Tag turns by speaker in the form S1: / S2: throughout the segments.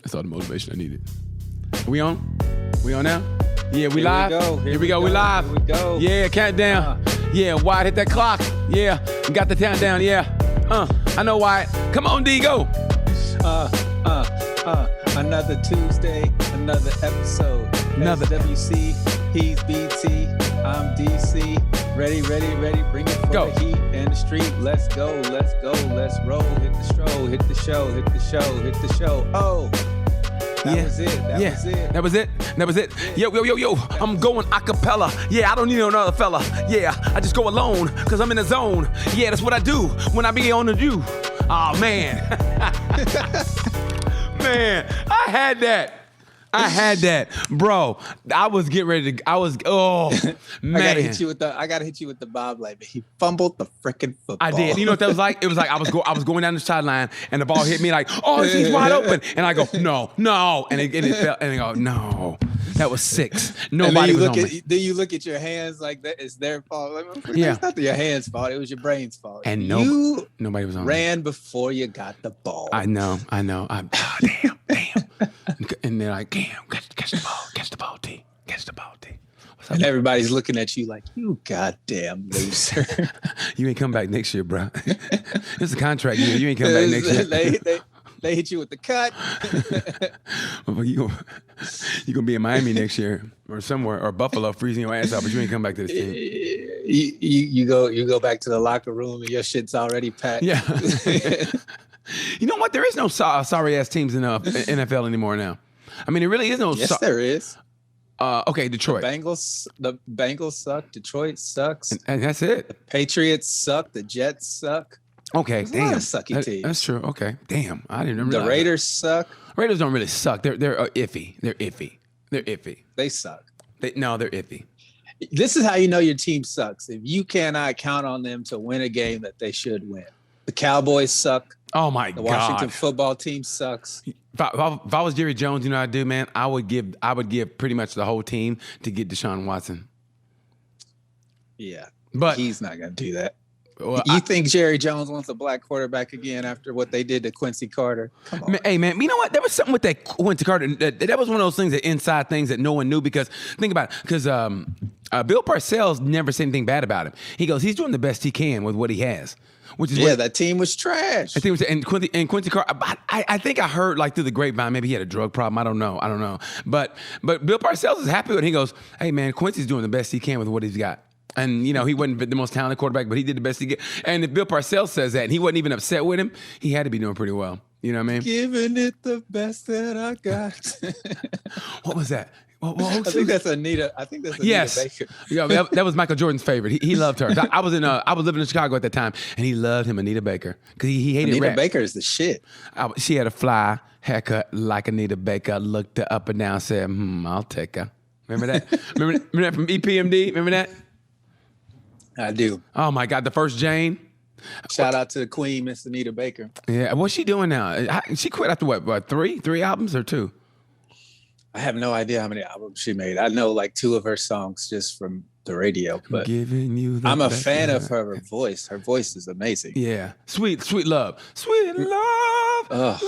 S1: That's all the motivation I needed. We on? We on now? Yeah, we live?
S2: Here we go.
S1: We live.
S2: Here we go.
S1: Yeah, countdown. Yeah, Wyatt, hit that clock. Yeah, we got the countdown. Yeah. I know Wyatt. Come on, D, go.
S2: Another Tuesday, another episode. SWC, he's BT, I'm DC. Ready. Bring it for
S1: Go.
S2: the heat and the street. Let's go, let's roll. Hit the stroll, hit the show. Oh, that was it. That was it. Yo. I'm going a cappella. Yeah, I don't need another fella. Yeah, I just go alone because I'm in the zone. Yeah, that's what I do when I be on the do. Oh, man. Man, I had that. Bro, I was getting ready to, man. I gotta hit you with the Bob like he fumbled the freaking football.
S1: I did. You know what that was like? It was like I was going down the sideline and the ball hit me like, oh, he's wide open. And I go, no. And it fell and I go, no. That was 6. Nobody was on me.
S2: Then you look at your hands like that it's their fault. Like,
S1: yeah.
S2: It's not your hands' fault. It was your brain's fault.
S1: And nobody was on me.
S2: Ran before you got the ball.
S1: I know. Damn. And they're like, damn, catch the ball, T. Catch the ball, T.
S2: And everybody's looking at you like, you goddamn loser.
S1: You ain't come back next year, bro. It's a contract year. You ain't come back next year.
S2: They hit you with the cut.
S1: You gonna be in Miami next year or somewhere, or Buffalo freezing your ass out, but you ain't come back to this team.
S2: You go back to the locker room and your shit's already packed.
S1: Yeah. You know what? There is no sorry ass teams in the NFL anymore now. I mean, there really is no.
S2: Yes, there is.
S1: Okay, Detroit.
S2: The Bengals suck. Detroit sucks.
S1: And that's it.
S2: The Patriots suck. The Jets suck.
S1: Okay,
S2: There's
S1: damn.
S2: A lot of sucky teams.
S1: That's true. Okay, damn. I didn't remember.
S2: The Raiders suck.
S1: Raiders don't really suck. They're iffy. They're iffy.
S2: They suck.
S1: They're iffy.
S2: This is how you know your team sucks. If you cannot count on them to win a game that they should win. The Cowboys suck.
S1: Oh my God.
S2: The Washington football team sucks.
S1: If I was Jerry Jones, you know what I'd do, man? I would give pretty much the whole team to get Deshaun Watson.
S2: Yeah,
S1: but
S2: he's not going to do that.
S1: Well,
S2: you think Jerry Jones wants a black quarterback again after what they did to Quincy Carter? Come on.
S1: Hey, man, you know what? There was something with that Quincy Carter. That was one of those things, that inside things that no one knew, because think about it. Because Bill Parcells never said anything bad about him. He goes, he's doing the best he can with what he has. Which is
S2: that team was trash.
S1: I think it was, and Quincy Carter. I think I heard like through the grapevine, maybe he had a drug problem. I don't know. But Bill Parcells is happy with it. He goes, hey man, Quincy's doing the best he can with what he's got. And, you know, he wasn't the most talented quarterback, but he did the best he could. And if Bill Parcells says that and he wasn't even upset with him, he had to be doing pretty well. You know what I mean?
S2: Giving it the best that I got.
S1: What was that?
S2: I think that's Anita.
S1: Yes.
S2: Baker.
S1: Yeah, that was Michael Jordan's favorite. He loved her. I was living in Chicago at that time, and he loved him, Anita Baker, because he hated
S2: Anita
S1: rap.
S2: Baker is the shit.
S1: She had a fly haircut like Anita Baker. Looked her up and down, said, I'll take her. Remember that? remember that from EPMD? Remember that?
S2: I do.
S1: Oh my God, the first Jane.
S2: Shout out to the Queen, Miss Anita Baker.
S1: Yeah, what's she doing now? She quit after what? Three albums or 2?
S2: I have no idea how many albums she made. I know like 2 of her songs just from the radio, but I'm a fan of her voice. Her voice is amazing.
S1: Yeah, sweet love, sweet love.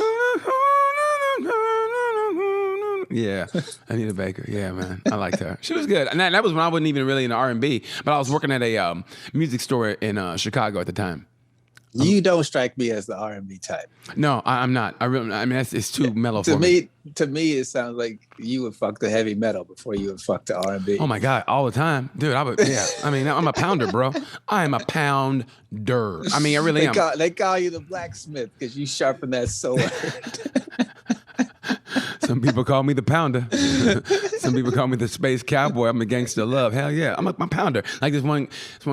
S1: Yeah, Anita Baker. Yeah, man, I liked her. She was good. And that was when I wasn't even really into R&B, but I was working at a music store in Chicago at the time.
S2: You don't strike me as the R&B type.
S1: No, I'm not. I mean, it's too mellow
S2: to
S1: for me.
S2: To me, it sounds like you would fuck the heavy metal before you would fuck the R&B.
S1: Oh my God, all the time, dude. Yeah. I mean, I'm a pounder, bro. I am a pounder. I mean, I really am.
S2: They call you the blacksmith because you sharpen that sword.
S1: Some people call me the pounder. Some people call me the space cowboy. I'm a gangster of love. Hell yeah, I'm a pounder. Like this one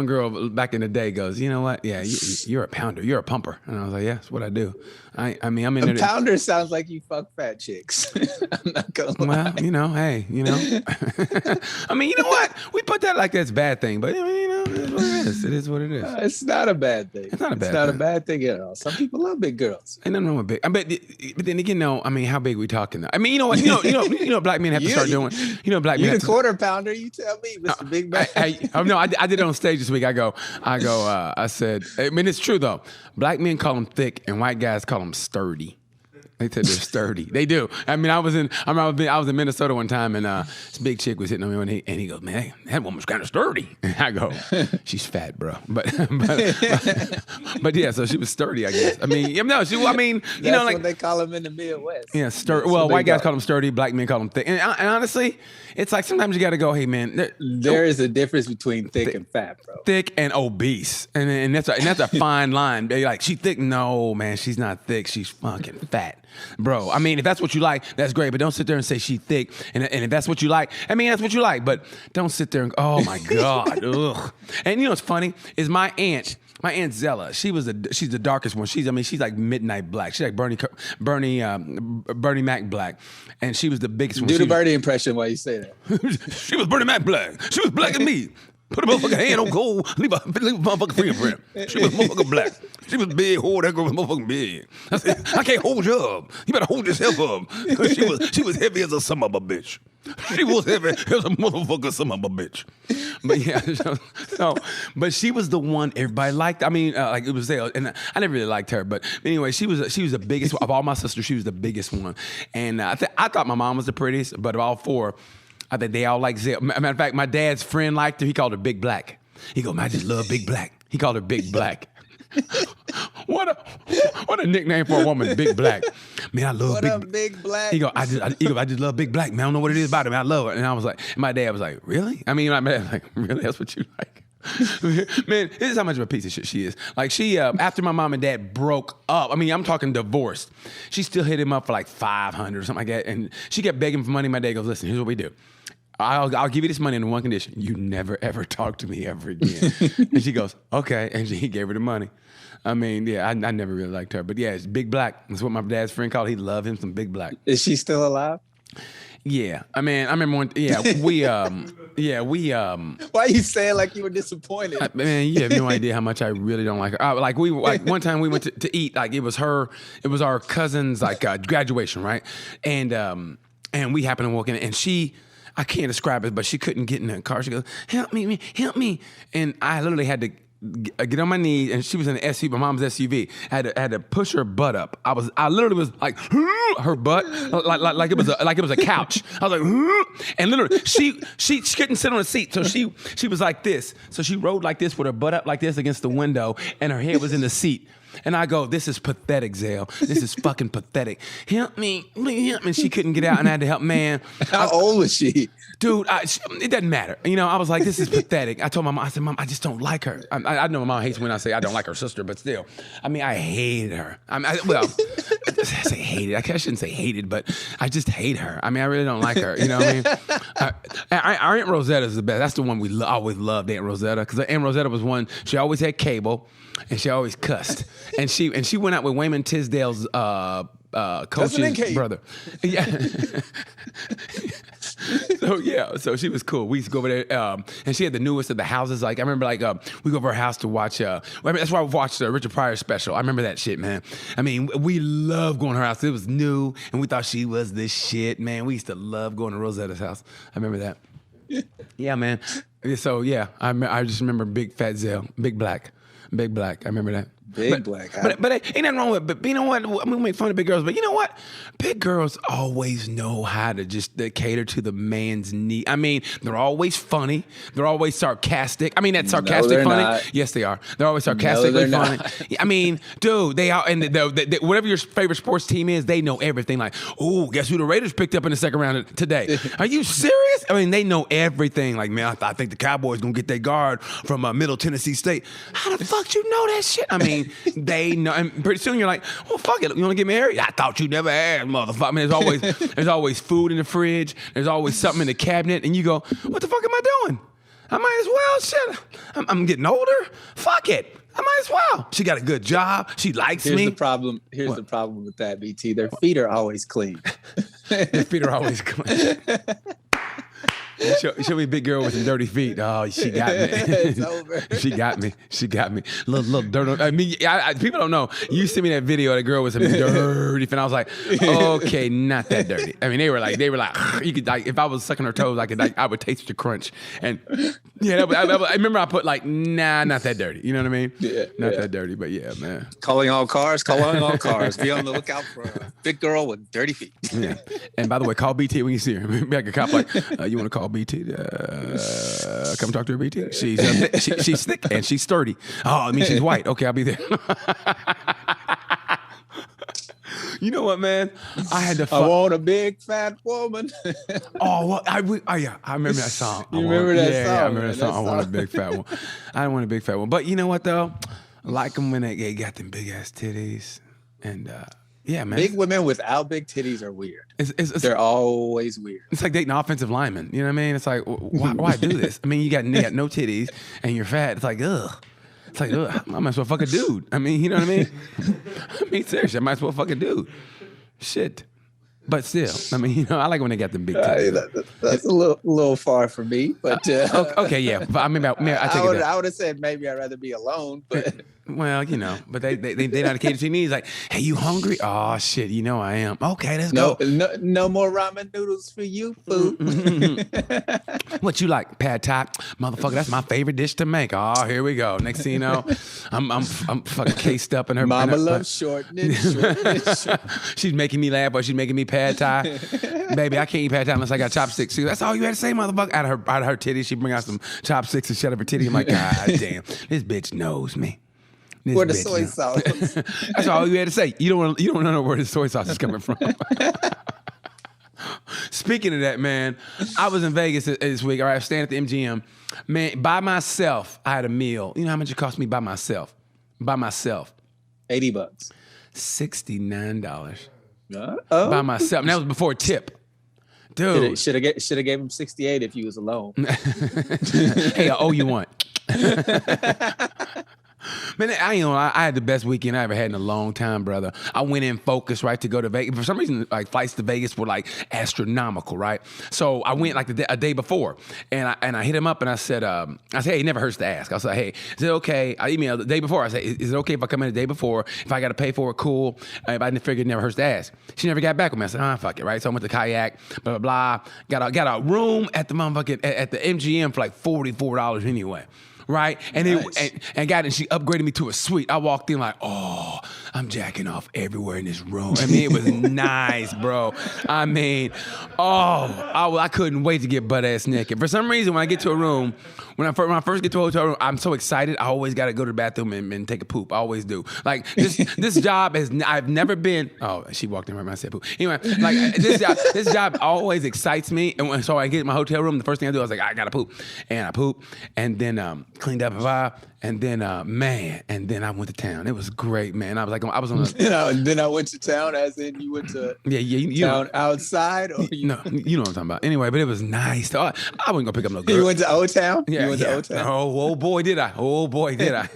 S1: girl back in the day goes, you know what? Yeah, you're a pounder. You're a pumper. And I was like, yeah, that's what I do. I mean, I'm in there.
S2: A pounder sounds like you fuck fat chicks. I'm not gonna lie.
S1: Well, you know, hey, you know. I mean, you know what? We put that like that's a bad thing, but I mean, you know, it is what it is. It is what it is.
S2: It's not a bad thing.
S1: It's not a
S2: bad thing at all. Some people love big girls.
S1: Ain't nothing wrong with big. But then again, no. I mean, how big we talking? Though? I mean, you know what? You know, black men have to start doing. You know, black men.
S2: You the quarter pounder. You tell me, Mr. Big Man.
S1: I did it on stage this week. I said, I mean, it's true though. Black men call them thick, and white guys call them sturdy. They said they're sturdy. They do. I mean, I was in Minnesota one time, and this big chick was hitting on me, and he goes, "Man, that woman's kind of sturdy." And I go, "She's fat, bro." But yeah, so she was sturdy, I guess. I mean, no, she. I mean, you know, like
S2: what they call them in the Midwest.
S1: Yeah, sturdy. Well, white guys call them sturdy, black men call them thick. And honestly, it's like sometimes you got to go, "Hey, man,
S2: there is a difference between thick and fat, bro.
S1: Thick and obese, and that's a fine line. They're like, she thick? No, man, she's not thick. She's fucking fat, bro. I mean, if that's what you like, that's great. But don't sit there and say she's thick. And if that's what you like, I mean, that's what you like. But don't sit there and oh my god, ugh. And you know what's funny is my aunt Zella. She's the darkest one. She's like midnight black. She's like Bernie Mac black, and she was the biggest one.
S2: Do the Bernie impression while you say
S1: that. She was Bernie Mac black. She was black as me. Put a motherfucking hand on gold, leave a motherfucking fingerprint. She was motherfucking black. She was big. Oh, that girl was motherfucking big. I said, I can't hold you up. You better hold yourself up. She was heavy as a son of a bitch. She was heavy as a motherfucking son of a bitch. But yeah, but she was the one everybody liked. I mean, like it was there, and I never really liked her. But anyway, she was the biggest of all my sisters. She was the biggest one, and I thought my mom was the prettiest, but of all four, I think they all like Zell. Matter of fact, my dad's friend liked her. He called her Big Black. He goes, "Man, I just love Big Black." He called her Big Black. What a nickname for a woman, Big Black. Man, I love
S2: Big Black.
S1: He goes, I just love Big Black. Man, I don't know what it is about him. I love her. And I was like, my dad was like, really? I mean, my dad was like, really? That's what you like? Man, this is how much of a piece of shit she is. Like she, after my mom and dad broke up, I mean, I'm talking divorced, she still hit him up for like $500 or something like that. And she kept begging for money. My dad goes, "Listen, here's what we do. I'll give you this money on one condition. You never, ever talk to me ever again." And she goes, "Okay." And he gave her the money. I mean, yeah, I never really liked her. But yeah, it's Big Black. That's what my dad's friend called it. He loved him some Big Black.
S2: Is she still alive?
S1: Yeah. I mean, I remember one, we
S2: Why are you saying like you were disappointed?
S1: Man, you have no idea how much I really don't like her. Like one time we went to eat, like it was our cousin's like graduation, right? And we happened to walk in, and I can't describe it, but she couldn't get in the car. She goes, help me. And I literally had to get on my knees, and she was in the SUV, my mom's SUV. I had to push her butt up. I literally was like, her butt, like it was a couch. I was like, and literally she couldn't sit on the seat, so she was like this. So she rode like this with her butt up like this against the window, and her head was in the seat. And I go, "This is pathetic, Zell. This is fucking pathetic. Help me, please help me." And she couldn't get out, and I had to help. Man,
S2: how old was she?
S1: Dude, it doesn't matter. You know, I was like, "This is pathetic." I told my mom, I said, "Mom, I just don't like her." I know my mom hates when I say I don't like her sister, but still, I mean, I hated her. I say hated. I shouldn't say hated, but I just hate her. I mean, I really don't like her. You know what I mean? Our Aunt Rosetta is the best. That's the one we always loved, Aunt Rosetta, because Aunt Rosetta was one. She always had cable, and she always cussed. And she went out with Wayman Tisdale's coach's brother. Yeah. So she was cool. We used to go over there, and she had the newest of the houses. Like I remember, we go over her house to watch. That's why we watched the Richard Pryor special. I remember that shit, man. I mean, we loved going to her house. It was new, and we thought she was the shit, man. We used to love going to Rosetta's house. I remember that. Yeah, man. So yeah, I just remember Big Fat Zell, Big Black. I remember that.
S2: Big Black.
S1: But ain't nothing wrong with it. But you know what? I'm gonna make fun of big girls, but you know what? Big girls always know how to just cater to the man's need. I mean, they're always funny. They're always sarcastic. I mean, that's sarcastic funny.
S2: Not.
S1: Yes, they are. They're always sarcastically funny. I mean, dude, they are. And whatever your favorite sports team is, they know everything. Like, oh, guess who the Raiders picked up in the second round today? Are you serious? I mean, they know everything. Like, man, I think the Cowboys gonna get their guard from Middle Tennessee State. How the fuck you know that shit? I mean, they know, and pretty soon you're like, well, fuck it, you want to get married? I thought you never asked, motherfucker. I mean, there's always food in the fridge. There's always something in the cabinet, and you go, what the fuck am I doing? I might as well. Shit, I'm getting older. Fuck it. I might as well. She got a good job. She likes me.
S2: Here's the problem with that, BT. Their feet are always clean.
S1: Their feet are always clean. Show me a big girl with some dirty feet. Oh, she got me.
S2: It's over.
S1: She got me. Little dirt. I mean, people don't know. You sent me that video of the girl with some dirty feet. And I was like, okay, not that dirty. I mean, they were like, you could like, if I was sucking her toes, I would taste the crunch. And yeah, I remember I put like, nah, not that dirty. You know what I mean?
S2: Yeah,
S1: not that dirty, but yeah, man.
S2: Calling all cars. Be on the lookout for a big girl with dirty feet.
S1: Yeah. And by the way, call BT when you see her. Be like a cop, like, you want to call BT? Come talk to her, BT. She's thick and she's sturdy. Oh, I mean she's white. Okay, I'll be there. You know what, man? I had to.
S2: I want a big fat woman.
S1: Oh, well, I remember that song.
S2: You remember that song?
S1: Yeah, I remember that song. I want a big fat one. I don't want a big fat one. But you know what though? I like them when they got them big ass titties, and yeah, man.
S2: Big women without big titties are weird. They're always weird.
S1: It's like dating offensive linemen. You know what I mean? It's like, why do this? I mean, you got no titties and you're fat. It's like, ugh. It's like, ugh, I might as well fuck a dude. I mean, you know what I mean? I mean, seriously, I might as well fuck a dude. Shit. But still, I mean, you know, I like when they got them big titties.
S2: That's a little far for me, but
S1: okay, yeah. But I mean, I take it.
S2: I would have said maybe I'd rather be alone, but
S1: well, you know, but they not cater to your needs. Like, hey, you hungry? Oh shit, you know I am. Okay, let's go.
S2: No more ramen noodles for you, food.
S1: What you like? Pad thai, motherfucker. That's my favorite dish to make. Oh, here we go. Next thing you know, I'm fucking cased up in her.
S2: Mama loves shortness.
S1: She's making me laugh, or she's making me pad thai. Baby, I can't eat pad thai unless I got chopsticks. That's all you had to say, motherfucker. Out of her titty, she bring out some chopsticks and shut up her titty. I'm like, God damn, this bitch knows me.
S2: Where the soy sauce?
S1: That's all you had to say. You don't know where the soy sauce is coming from. Speaking of that, man, I was in Vegas this week. All right, I was staying at the MGM. Man, by myself, I had a meal. You know how much it cost me by myself? By myself.
S2: $80.
S1: $69.
S2: Oh.
S1: By myself. And that was before tip. Dude.
S2: Should have gave him 68 if you was alone.
S1: Hey, I owe you one. Man, I had the best weekend I ever had in a long time, brother. I went in focused, right, to go to Vegas. For some reason, like flights to Vegas were like astronomical, right? So I went like a day before, and I hit him up and I said, hey, it never hurts to ask. I was like, hey, is it okay? I emailed the day before. I said, is it okay if I come in the day before? If I got to pay for it, cool. If I didn't figure it never hurts to ask. She never got back with me. I said, fuck it, right? So I went to Kayak, blah blah blah. Got a room at the motherfucking at the MGM for like $44 anyway. Right? And nice. And she upgraded me to a suite. I walked in like, oh, I'm jacking off everywhere in this room. I mean, it was nice, bro. I mean, I couldn't wait to get butt ass naked. For some reason, when I get to a room, when I first get to a hotel room, I'm so excited. I always got to go to the bathroom and take a poop. I always do. Like this job I've never been. Oh, she walked in right when I said poop. Anyway, like this job always excites me. And so I get in my hotel room, the first thing I do, I was like, I got to poop, and I poop, and then cleaned up a vibe, and then and then I went to town. It was great, man. I was on a
S2: and then I went to town, as in you went to town outside, or
S1: no, you know what I'm talking about. Anyway, but it was nice. I wasn't gonna pick up no girl.
S2: You went to Old Town?
S1: Yeah,
S2: you went to Old Town?
S1: Oh boy, did I. Oh boy, did I.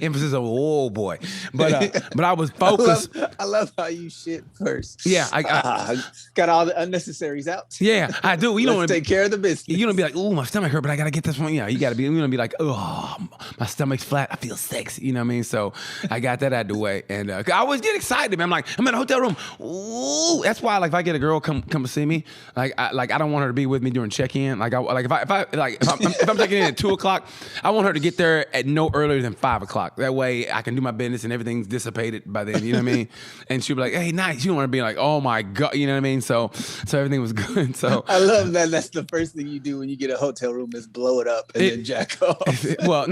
S1: Emphasis on oh boy. But I was focused.
S2: I love how you shit first.
S1: Yeah, I
S2: got all the unnecessaries out.
S1: Yeah, I do. You don't
S2: take care of the business.
S1: You don't be like, oh, my stomach hurt, but I gotta get this one. Yeah, you gotta be. You don't be like, oh, my stomach's flat. I feel sexy. You know what I mean? So I got that out of the way, and I always get excited, man. I'm like, I'm in a hotel room. Ooh, that's why, like, if I get a girl come to see me, like I don't want her to be with me during check-in. If I'm checking in at 2:00, I want her to get there at no earlier than 5:00. That way I can do my business and everything's dissipated by then. You know what I mean? And she'll be like, hey, nice. You don't want to be like, oh my god. You know what I mean? So everything was good. So
S2: I love that. That's the first thing you do when you get a hotel room is blow it up and then jack off.
S1: Well,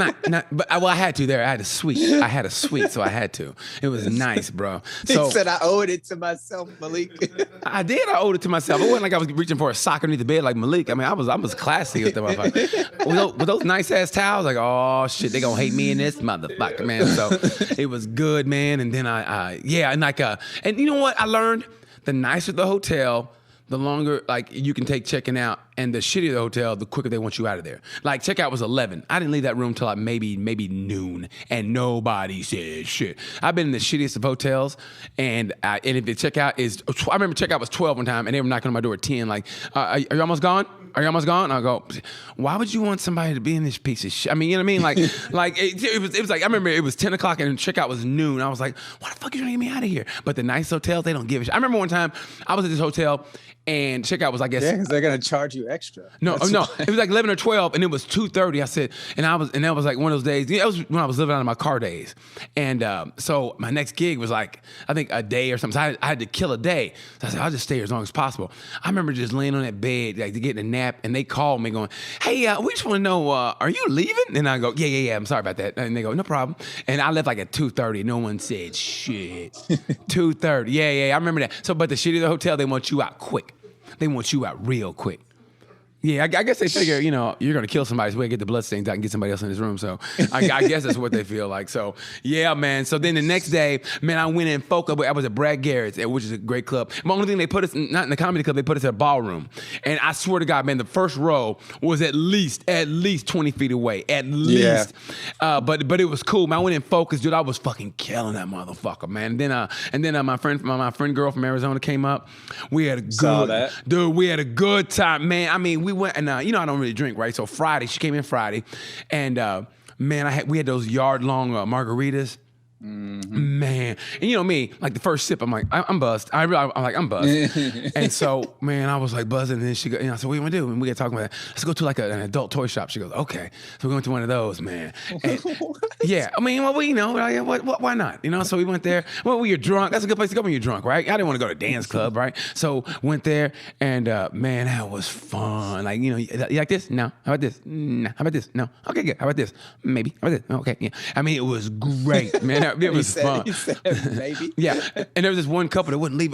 S1: but I had to there. I had a suite, so I had to. It was nice, bro. So
S2: he said I owed it to myself, Malik.
S1: I did. I owed it to myself. It wasn't like I was reaching for a sock underneath the bed like Malik. I mean, I was classy with them. With those nice ass towels, like, oh shit, they gonna hate me in this motherfucker, man. So it was good, man. And then and you know what I learned? The nicer the hotel, the longer like you can take checking out, and the shittier the hotel, the quicker they want you out of there. Like checkout was 11. I didn't leave that room till like maybe noon, and nobody said shit. I've been in the shittiest of hotels, and if the checkout is, I remember checkout was 12 one time, and they were knocking on my door at 10. Like, are you almost gone? Are you almost gone? I go, why would you want somebody to be in this piece of shit? I mean, you know what I mean? Like it was like, I remember it was 10 o'clock and checkout was noon. I was like, why the fuck are you trying to get me out of here? But the nice hotels, they don't give a shit. I remember one time I was at this hotel and checkout was, I guess.
S2: Yeah, because they're going to charge you extra.
S1: No. It was like 11 or 12 and it was 2:30. I said, and that was like one of those days. That was when I was living out of my car days. And so my next gig was like, I think a day or something. So I had to kill a day. So I said, I'll just stay here as long as possible. I remember just laying on that bed, like getting a nap, and they called me going, hey, we just want to know, are you leaving? And I go, yeah, I'm sorry about that. And they go, no problem. And I left like at 2:30. No one said shit. 2:30. Yeah, I remember that. So, but the shitty of the hotel, they want you out quick. They want you out real quick. Yeah, I guess they figure, you're going to kill somebody, so we get the bloodstains out and get somebody else in his room. So I guess that's what they feel like. So, yeah, man. So then the next day, man, I went in focus. I was at Brad Garrett's, which is a great club. The only thing they put us, not in the comedy club, they put us at a ballroom. And I swear to God, man, the first row was at least 20 feet away. At least. Yeah. But it was cool, man. I went in focus, dude. I was fucking killing that motherfucker, man. And then my friend girl from Arizona came up. We had a good time, man. I mean, we went, and I don't really drink, right? So Friday, she came in Friday, and man, we had those yard-long margaritas. Mm-hmm. Man, and you know me, like the first sip, I'm like, I'm buzzed. I'm I'm buzzed. And so, man, I was like buzzing, and then she go, I said, what do you want to do? And we got talking about that. Let's go to like an adult toy shop. She goes, okay. So we went to one of those, man. And, yeah, I mean, well, why not? So we went there. Well, when you're drunk, that's a good place to go when you're drunk, right? I didn't want to go to dance club, right? So went there, and man, that was fun. Like, you like this? No. How about this? No. How about this? No. Okay, good. How about this? Maybe. How about this? Okay, yeah. I mean, it was great, man. It was fun.
S2: He said, maybe.
S1: Yeah. And there was this one couple that wouldn't leave.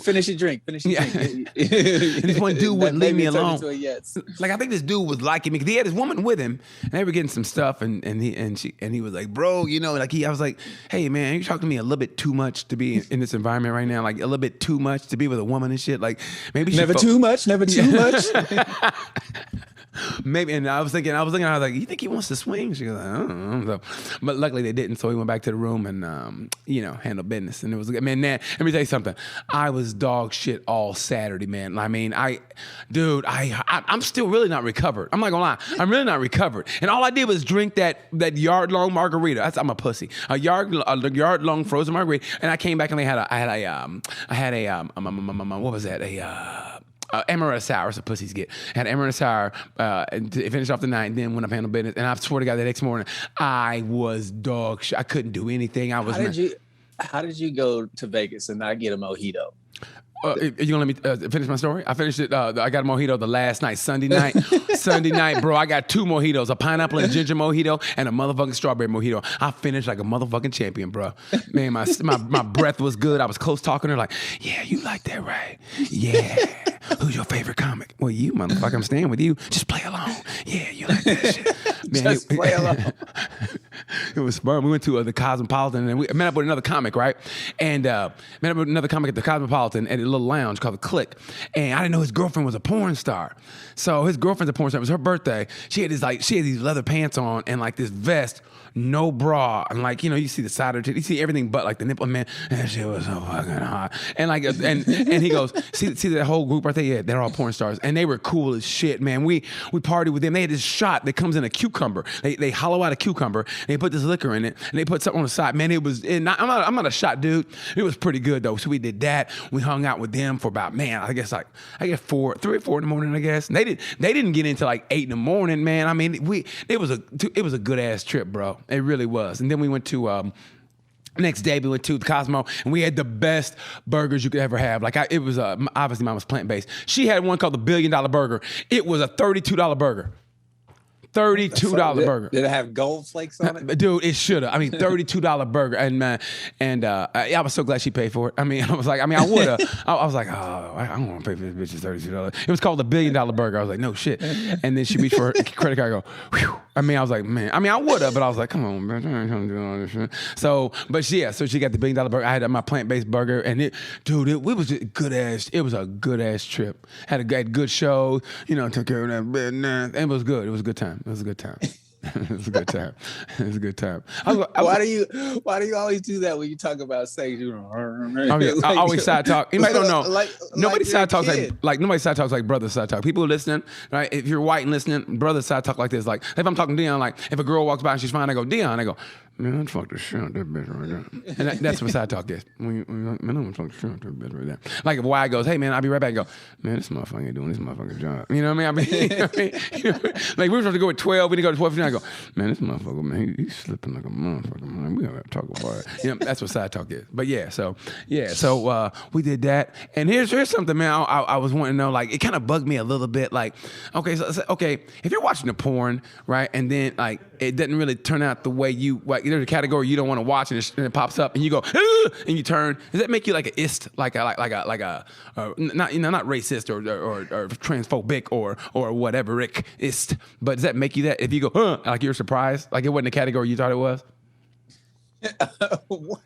S2: Finish your drink. Finish your drink.
S1: And this one dude wouldn't leave me alone.
S2: Yes.
S1: Like, I think this dude was liking me because he had his woman with him, and they were getting some stuff, and he was like, bro, I was like, hey man, you talking to me a little bit too much to be in this environment right now, like a little bit too much to be with a woman and shit. Like maybe
S2: never too much.
S1: Maybe, and I was thinking, I was like, you think he wants to swing? She goes, I don't know. So, but luckily they didn't, so we went back to the room and, handled business. And it was, man, let me tell you something. I was dog shit all Saturday, man. I mean, I'm still really not recovered. I'm not gonna lie. I'm really not recovered. And all I did was drink that yard-long margarita. I'm a pussy. A yard-long frozen margarita. And I came back and I had a what was that? Amaretto sour, so pussies get. I had amaretto sour to finish off the night, and then went up handle business. And I swear to God, the next morning, I was dog shit. I couldn't do anything. How
S2: did you go to Vegas and not get a mojito?
S1: You gonna let me finish my story? I finished it. I got a mojito the last night, Sunday night. Sunday night, bro. I got 2 mojitos: a pineapple and ginger mojito, and a motherfucking strawberry mojito. I finished like a motherfucking champion, bro. Man, my breath was good. I was close talking to her, like, yeah, you like that, right? Yeah. Who's your favorite comic? Well, you, motherfucker. I'm staying with you. Just play along. Yeah, you like that shit. Man,
S2: just play along.
S1: It was fun. We went to the Cosmopolitan, and we met up with another comic, right? And met up with another comic at the Cosmopolitan at a little lounge called the Click. And I didn't know his girlfriend was a porn star. So his girlfriend's a porn star. It was her birthday. She had these leather pants on and like this vest, no bra, and like, you see the side of it, you see everything but like the nipple, man. And that shit was so fucking hot. And like, and he goes, see that whole group right there? Yeah, they're all porn stars, and they were cool as shit, man. We partied with them. They had this shot that comes in a cucumber. They hollow out a cucumber. They put this liquor in it, and they put something on the side. Man, it was. I'm not a shot dude. It was pretty good though. So we did that. We hung out with them for about, man, I guess 3 or 4 in the morning. I guess and they didn't get into like 8 in the morning, man. I mean, it was a good ass trip, bro. It really was. And then we went to next day we went to the Cosmo and we had the best burgers you could ever have. Like it was obviously mine was plant-based. She had one called the $1 billion burger. It was a $32 burger. $32 burger.
S2: Did it have gold flakes on it?
S1: Dude, it should have. I mean, $32 burger. And I was so glad she paid for it. I mean, I would have. I was like, oh, I don't want to pay for this bitch's $32. It was called the $1 billion burger. I was like, no shit. And then she reached for her credit card. I go, whew. I mean, I was like, man. I mean, I would have, but I was like, come on, man. I ain't trying to do all this shit. So she got the $1 billion burger. I had my plant-based burger, and it was just good ass. It was a good ass trip. Had good shows. Took care of that business. It was good. It was a good time. It was a good time. It's a good time. It's a good time.
S2: Why do you always do that when you talk about sex?
S1: I always side talk. Anybody don't know? Nobody side talks like nobody side talks like brother side talk. People listening, right? If you're white and listening, brother side talk like this. Like if I'm talking to Deon, like if a girl walks by and she's fine, I go Deon. I go, man, I'd fuck the shit out that bitch right there. And that's what side talk is. Man, I'm gonna fuck the shit out that bitch right there. Like if Y goes, hey man, I'll be right back. I go, man, this motherfucker ain't doing this motherfucking job. You know what I mean? Like we were supposed to go at 12. We didn't go to 12:15. I go, man, this motherfucker, man, he's slipping like a motherfucker, man. We gotta talk about it. You know, that's what side talk is. But so we did that. And here's something, man. I was wanting to know. Like it kind of bugged me a little bit. Like, okay, if you're watching the porn, right, and then like it doesn't really turn out the way you like. There's a category you don't want to watch, and it pops up, and you go, and you turn. Does that make you like an ist, like a not not racist or transphobic or whatever ist? But does that make you that if you go, like you're surprised, like it wasn't the category you thought it was?
S2: What?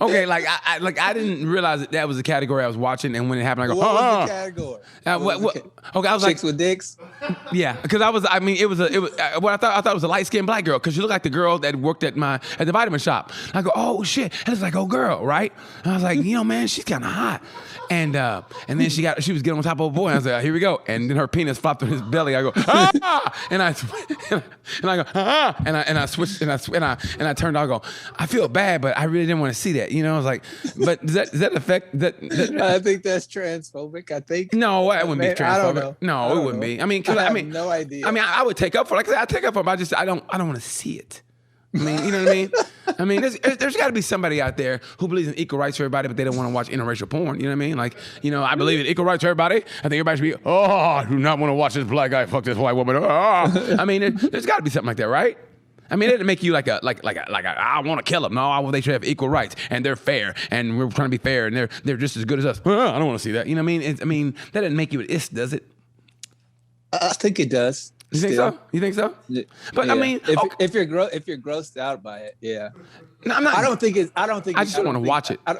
S1: Okay, like I didn't realize that was the category I was watching, and when it happened, I go,
S2: what was the category?
S1: Okay, I was
S2: chicks
S1: like,
S2: with dicks.
S1: Yeah, because it was what I thought it was a light skinned black girl because she looked like the girl that worked at the vitamin shop. I go, oh shit, and it's like, oh girl, right? And I was like, man, she's kind of hot. And then she was getting on top of a boy. And I was like, here we go. And then her penis flopped on his belly. I go, and I go, and I switched and I turned. I go, I feel bad, but I really didn't want to see that. I was like, but does that affect that?
S2: I think that's transphobic. I think
S1: no, it wouldn't be transphobic.
S2: I don't know.
S1: No, it wouldn't be. I mean,
S2: no idea.
S1: I mean, I would take up for it. Like I said, I take up for it. But I don't want to see it. I mean, you know what I mean? I mean, there's got to be somebody out there who believes in equal rights for everybody, but they don't want to watch interracial porn. You know what I mean? Like, I believe in equal rights for everybody. I think everybody should be, I do not want to watch this black guy fuck this white woman. I mean, there's got to be something like that, right? I mean, it didn't make you like I want to kill them. No, they should have equal rights, and they're fair, and we're trying to be fair, and they're just as good as us. I don't want to see that. You know what I mean? That didn't make you an ist, does it?
S2: I think it does.
S1: You think so? You think so? But yeah. I mean,
S2: if you're grossed out by it, yeah.
S1: No, I'm not.
S2: I don't think.
S1: I just don't want to watch it.
S2: I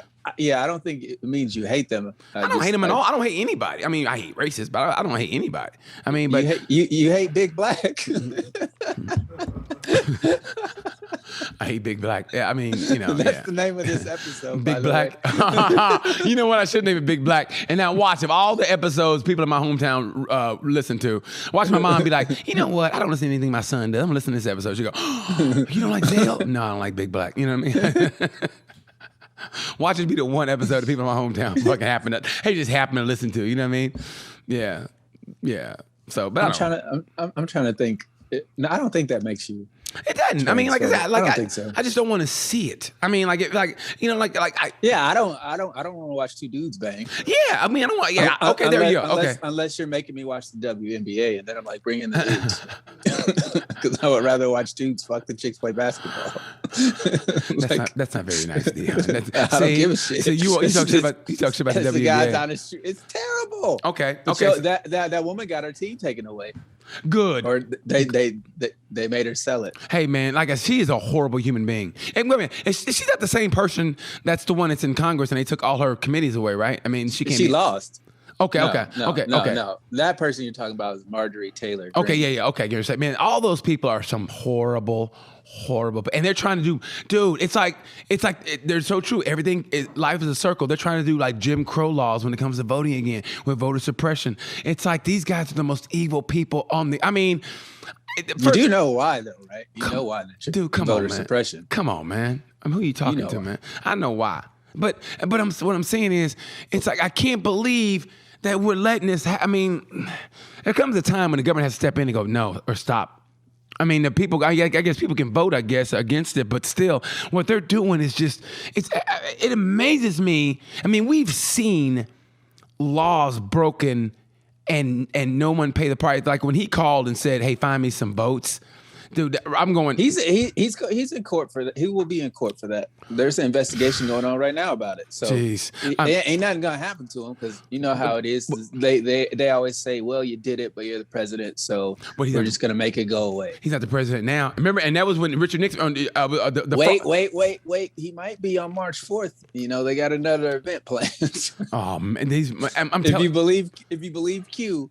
S2: don't think it means you hate them.
S1: I don't hate them at all. I don't hate anybody. I mean, I hate racists, but I don't hate anybody. I mean, but
S2: you hate Big Black.
S1: I hate Big Black. Yeah, I mean,
S2: that's the name of this episode.
S1: Big Black. You know what? I should name it Big Black. And now watch, if all the episodes people in my hometown listen to, watch my mom be like, you know what? I don't listen to anything my son does. I'm gonna listen to this episode. She go, you don't like Dale? No, I don't like Big Black. You know what I mean? Watch it be the one episode of people in my hometown just happen to listen to. You know what I mean? Yeah. So, but
S2: I'm trying to think. No, I don't think that makes you.
S1: It doesn't. I mean, like I said,
S2: I don't think so.
S1: I just don't want to see it. I mean, I don't
S2: want to watch two dudes bang.
S1: Yeah, I mean, I don't want. Yeah, okay, there you go. Okay,
S2: unless you're making me watch the WNBA, and then I'm like, bring in the dudes, because I would rather watch dudes fuck the chicks play basketball.
S1: That's not very nice, Deon.
S2: I don't give a shit.
S1: So you talk shit about the WNBA.
S2: The guys on the street. It's terrible.
S1: Okay.
S2: So that woman got her team taken away.
S1: Good.
S2: Or they made her sell it.
S1: Hey man, she is a horrible human being. And wait a minute, she's not the same person that's the one that's in Congress and they took all her committees away, right? I mean, she
S2: lost.
S1: Okay.
S2: No. That person you're talking about is Marjorie Taylor Greene.
S1: Okay, yeah. Okay, you're saying, man, all those people are some horrible, and they're trying to do, dude. It's like they're so true. Life is a circle. They're trying to do like Jim Crow laws when it comes to voting again with voter suppression. It's like these guys are the most evil people on the. I mean,
S2: you do know why though, right? You know why,
S1: dude. Come
S2: voter
S1: on, man.
S2: Suppression.
S1: Come on, man. Who are you talking to, man? I know why, but what I'm saying is, it's like I can't believe that we're letting this. I mean, there comes a time when the government has to step in and go no or stop. I mean, the people. I guess people can vote. I guess against it, but still, what they're doing is just. It amazes me. I mean, we've seen laws broken, and no one paid the price. Like when he called and said, "Hey, find me some votes." Dude, I'm going.
S2: He's in court for that. He will be in court for that. There's an investigation going on right now about it. So ain't nothing gonna happen to him because you know how it is. They always say, "Well, you did it, but you're the president, so we're just gonna make it go away."
S1: He's not the president now. Remember, and that was when Richard Nixon.
S2: Wait. He might be on March 4th. You know, they got another event planned.
S1: Oh man, if you believe
S2: Q.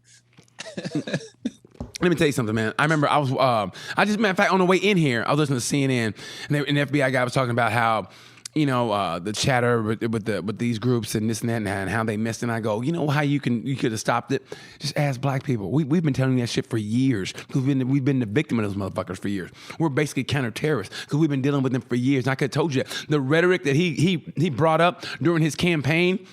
S1: Let me tell you something, man. I remember matter of fact, on the way in here, I was listening to CNN, and the FBI guy was talking about how, the chatter with these groups and this and that and how they missed. And I go, you know how you could have stopped it? Just ask black people. We've been telling you that shit for years because we've been the victim of those motherfuckers for years. We're basically counter-terrorists because we've been dealing with them for years. And I could have told you the rhetoric that he brought up during his campaign.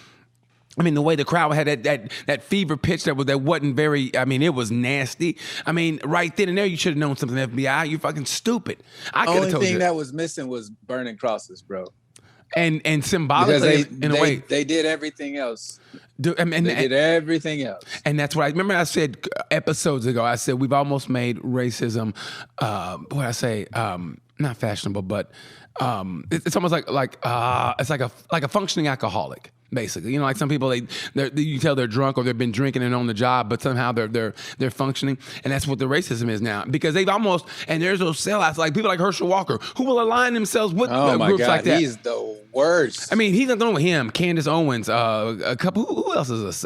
S1: I mean, the way the crowd had that fever pitch that wasn't very, I mean, it was nasty. I mean, right then and there, you should have known something, FBI. You're fucking stupid. I could have told you.
S2: Only thing that was missing was burning crosses, bro.
S1: And symbolically, in a way.
S2: They did everything else. They did everything else.
S1: And that's what I remember I said episodes ago. I said, we've almost made racism, not fashionable, but it's almost like a functioning alcoholic. Basically, like some people, you can tell they're drunk or they've been drinking and on the job, but somehow they're functioning, and that's what the racism is now. Because they've almost, and there's those sellouts like people like Herschel Walker who will align themselves with groups like that.
S2: He's the worst.
S1: I mean, he's not the one with him. Candace Owens, a couple. Who else is this?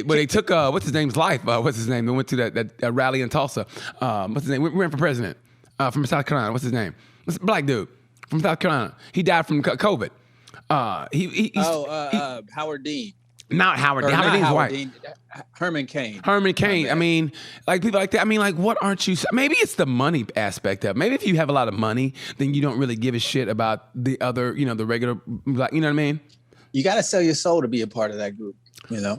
S1: They took what's his name's life? What's his name? They went to that rally in Tulsa. What's his name? We ran for president from South Carolina. What's his name? Black dude from South Carolina. He died from COVID.
S2: Howard Dean.
S1: Not Howard Dean. Howard Dean's white.
S2: Dean, Herman Cain.
S1: I mean, like people like that. I mean, like, what aren't you? Maybe it's the money aspect of it. Maybe if you have a lot of money, then you don't really give a shit about the other, the regular black. You know what I mean?
S2: You got to sell your soul to be a part of that group.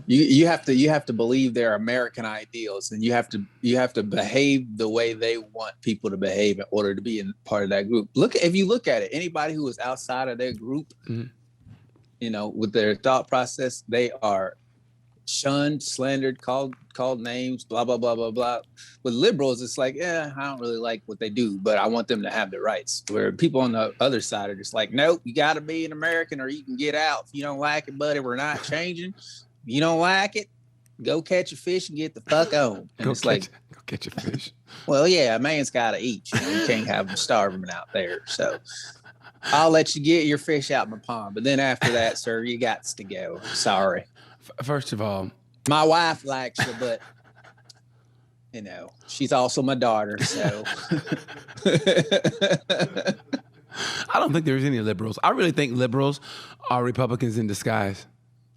S2: You have to believe their American ideals, and you have to behave the way they want people to behave in order to be in part of that group. If you look at it, anybody who is outside of their group, with their thought process, they are shunned, slandered, called names, blah blah blah blah blah. With liberals, it's like, I don't really like what they do, but I want them to have the rights. Where people on the other side are just like, nope, you got to be an American or you can get out. If you don't like it, buddy, we're not changing. You don't like it, go catch a fish and get the fuck on. And
S1: go catch a fish.
S2: Well, yeah, a man's got to eat. You can't have them starving out there. So I'll let you get your fish out in my pond. But then after that, sir, you got to go. Sorry.
S1: First of all,
S2: my wife likes you, but she's also my daughter. So
S1: I don't think there's any liberals. I really think liberals are Republicans in disguise.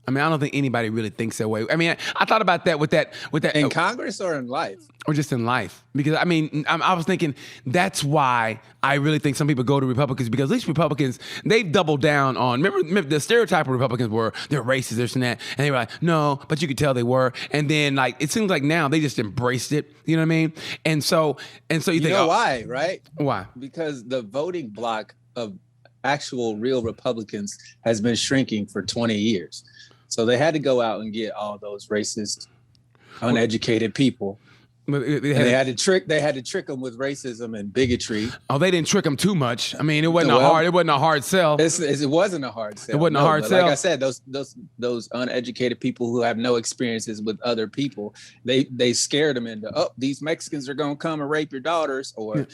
S1: I mean, I don't think anybody really thinks that way. I mean, I thought about that with that
S2: in Congress or in life,
S1: or just in life. Because I mean, I was thinking that's why I really think some people go to Republicans, because at least Republicans, they've doubled down on. Remember the stereotype of Republicans were they're racist, this and that, and they were like, no, but you could tell they were. And then it seems like now they just embraced it. You know what I mean? And so you think,
S2: why, right?
S1: Why?
S2: Because the voting bloc of actual real Republicans has been shrinking for 20 years. So they had to go out and get all those racist, uneducated people. They had to trick them with racism and bigotry.
S1: Oh, they didn't trick them too much. I mean, it wasn't a hard sell.
S2: It wasn't a hard sell.
S1: It wasn't a hard sell.
S2: Like I said, those uneducated people who have no experiences with other people, they scared them into, these Mexicans are gonna come and rape your daughters, or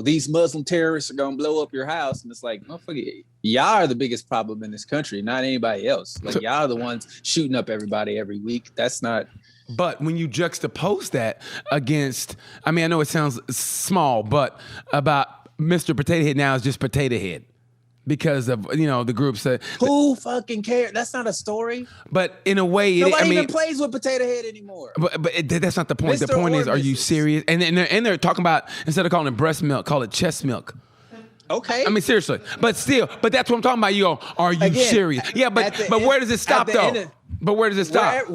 S2: these Muslim terrorists are gonna blow up your house. And it's like, motherfucker, y'all are the biggest problem in this country, not anybody else. Like, y'all are the ones shooting up everybody every week. That's not.
S1: But when you juxtapose that against, I mean, I know it sounds small, but about Mr. Potato Head now is just Potato Head because of, the groups that.
S2: Who fucking cares? That's not a story.
S1: But in a way,
S2: nobody even plays with Potato Head anymore.
S1: But that's not the point. The point is, are you serious? And they're talking about, instead of calling it breast milk, call it chest milk.
S2: Okay.
S1: I mean, seriously. But that's what I'm talking about. You go, are you serious? Yeah, but where does it stop though? But where does it stop?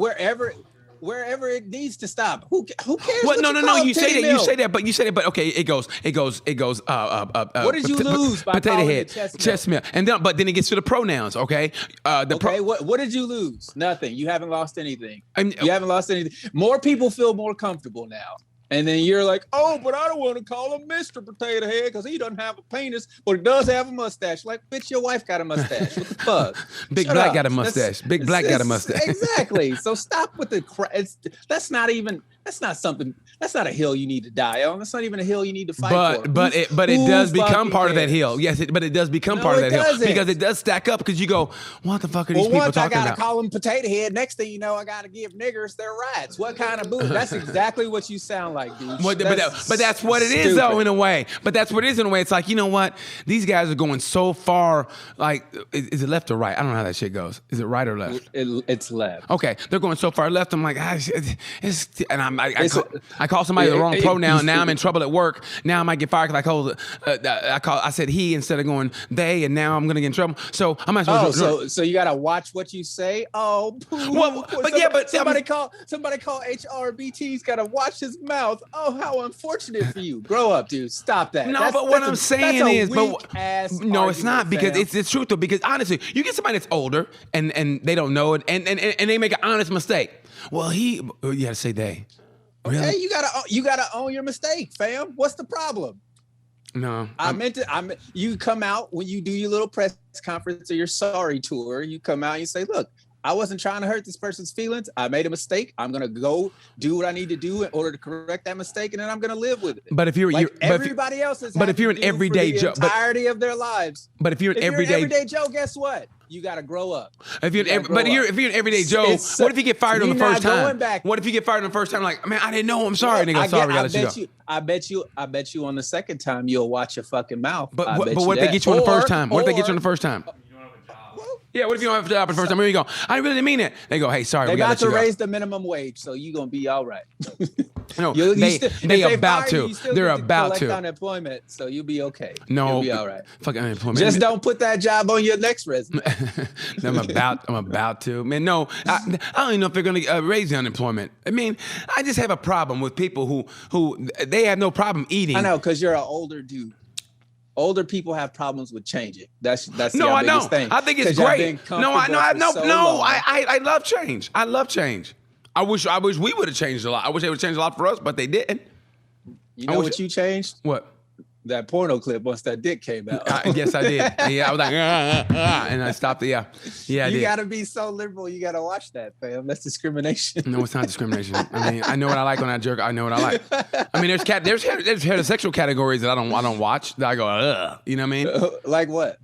S2: Wherever it needs to stop. Who cares?
S1: Well, no. You say that. But okay, it goes.
S2: What did you lose by
S1: potato head,
S2: chest
S1: milk, and then it gets to the pronouns. Okay.
S2: What did you lose? Nothing. You haven't lost anything. You haven't lost anything. More people feel more comfortable now. And then you're like, but I don't want to call him Mr. Potato Head because he doesn't have a penis, but he does have a mustache. Like, bitch, your wife got a mustache. What the fuck?
S1: Big Black got a mustache. Big Black got a mustache.
S2: Exactly. So stop with the that's not even That's not something. That's not a hill you need to die on. That's not even a hill you need to fight for.
S1: But it does become part of that hill. Yes, but it does become part of that hill because it does stack up. Because you go, what the fuck are these people talking about?
S2: I gotta call them potato head. Next thing you know, I gotta give niggers their rights. What kind of boo? That's exactly what you sound like, dude.
S1: But that's what it is, though, in a way. But that's what it is in a way. It's like, you know what? These guys are going so far. Like, is it left or right? I don't know how that shit goes. Is it right or left?
S2: It's left.
S1: Okay, they're going so far left. I'm like, I call somebody the wrong pronoun. Now I'm in trouble at work. Now I might get fired because I said he instead of going they, and now I'm gonna get in trouble. So I might as well.
S2: So you gotta watch what you say. Oh,
S1: well,
S2: somebody call HRBT. He's gotta watch his mouth. Oh, how unfortunate for you. Grow up, dude. Stop that.
S1: No, but what I'm saying is, no, it's not because it's truth though. Because honestly, you get somebody that's older and they don't know it, and they make an honest mistake. Well, you gotta say they. Really?
S2: Okay, you gotta own your mistake, fam. What's the problem?
S1: No,
S2: you come out when you do your little press conference or your sorry tour. You come out and you say, "Look, I wasn't trying to hurt this person's feelings. I made a mistake. I'm gonna go do what I need to do in order to correct that mistake, and then I'm gonna live with it."
S1: But if you're
S2: everybody else is,
S1: but if you're an everyday Joe,
S2: entirety of their lives.
S1: But if you're an everyday
S2: Joe, guess what? You gotta grow up.
S1: If you're an everyday Joe, what if you get fired on the first time? What if you get fired on the first time? Like, man, I didn't know. I'm sorry. And they go, sorry, we gotta let you go.
S2: I bet you on the second time you'll watch your fucking mouth.
S1: But what if they get you on the first time? What if they get you on the first time? Yeah, what if you don't have a job the first time? Here you go. I really didn't mean it. They go, hey, sorry, we got to
S2: raise the minimum wage, so you're going to be all right.
S1: No, they're about to. They're about to.
S2: Collect unemployment, so you'll be okay.
S1: No.
S2: You'll be all right.
S1: Fuck unemployment.
S2: Just don't put that job on your next resume.
S1: I'm about to. Man, no, I don't even know if they're going to raise the unemployment. I mean, I just have a problem with people who they have no problem eating.
S2: I know, because you're an older dude. Older people have problems with changing. That's
S1: no, I know.
S2: Thing.
S1: I think it's great. I love change. I love change. I wish we would have changed a lot. I wish they would have changed a lot for us, but they didn't.
S2: You know what you changed?
S1: What?
S2: That porno clip once that dick came out.
S1: Yes, I did. Yeah, I was like, and I stopped it. Yeah, I did.
S2: You gotta be so liberal. You gotta watch that, fam. That's discrimination.
S1: No, it's not discrimination. I mean, I know what I like when I jerk. I know what I like. I mean, there's heterosexual categories that I don't watch. That I go, ugh. You know what I mean?
S2: Like what?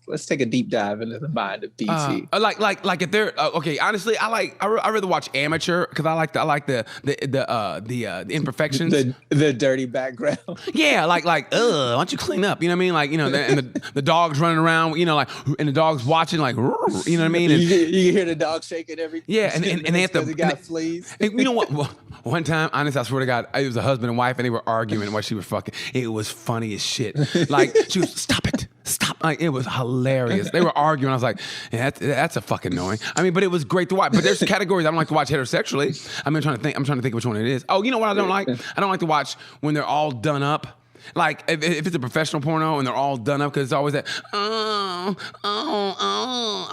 S2: Let's take a deep dive into the mind of DC.
S1: Like if they're okay. Honestly, I rather watch amateur because I like the imperfections,
S2: the dirty background.
S1: Yeah, like why don't you clean up? You know what I mean? Like, you know, and the dog's running around. You know, like, and the dog's watching. Like, you know what I mean? And,
S2: you hear the dog shaking everything.
S1: Yeah, and they have to.
S2: He got fleas.
S1: And you know what? One time, honestly, I swear to God, it was a husband and wife, and they were arguing while she was fucking. It was funny as shit. Like, she was stop. Like, it was hilarious. They were arguing. I was like, yeah, that's a fucking annoying. I mean, but it was great to watch. But there's categories I don't like to watch heterosexually. I'm trying to think which one it is. Oh, you know what I don't like? I don't like to watch when they're all done up. Like, if it's a professional porno and they're all done up, because it's always that, I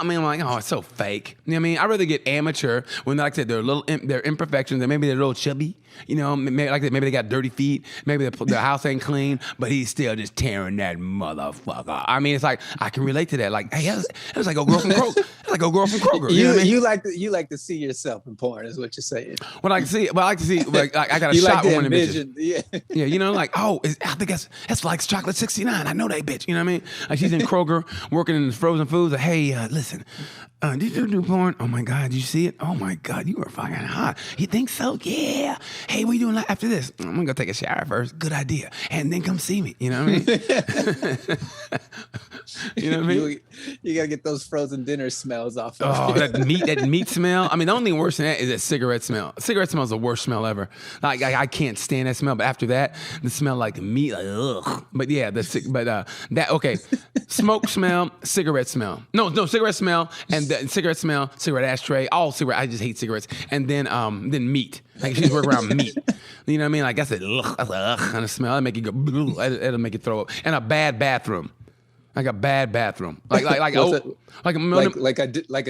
S1: mean, I'm like, oh, it's so fake. You know what I mean? I'd rather get amateur when, like I said, they're imperfections, and maybe they're a little chubby. You know, maybe they got dirty feet. Maybe the house ain't clean, but he's still just tearing that motherfucker. I mean, it's like, I can relate to that. Like, hey, it was like a girl from Kroger. It's like a girl from Kroger. You know what I mean?
S2: You like to see yourself in porn, is what you're saying.
S1: Well, I like to see. Like, I got a shot with one of them bitches.
S2: Yeah,
S1: you know, like, I think that's like Chocolate 69. I know that bitch. You know what I mean? Like, she's in Kroger working in the frozen foods. Like, hey, listen, did you do porn? Oh my God, did you see it? Oh my God, you were fucking hot. You think so? Yeah. Hey, what are you doing after this? I'm gonna go take a shower first. Good idea. And then come see me. You know what I mean? You know what I mean?
S2: You gotta get those frozen dinner smells off.
S1: Oh, that meat smell. I mean, the only thing worse than that is that cigarette smell. Cigarette smell is the worst smell ever. Like, I can't stand that smell. But after that, the smell like meat, like ugh. But yeah, smoke smell, cigarette smell. No, cigarette smell and cigarette smell, cigarette ashtray, all cigarette. I just hate cigarettes. And then meat. Like, she's working around meat. You know what I mean? Like, that's an ugh kind of smell. It'll make you go, it'll make you throw up. And a bad bathroom. Like a bad bathroom. Like a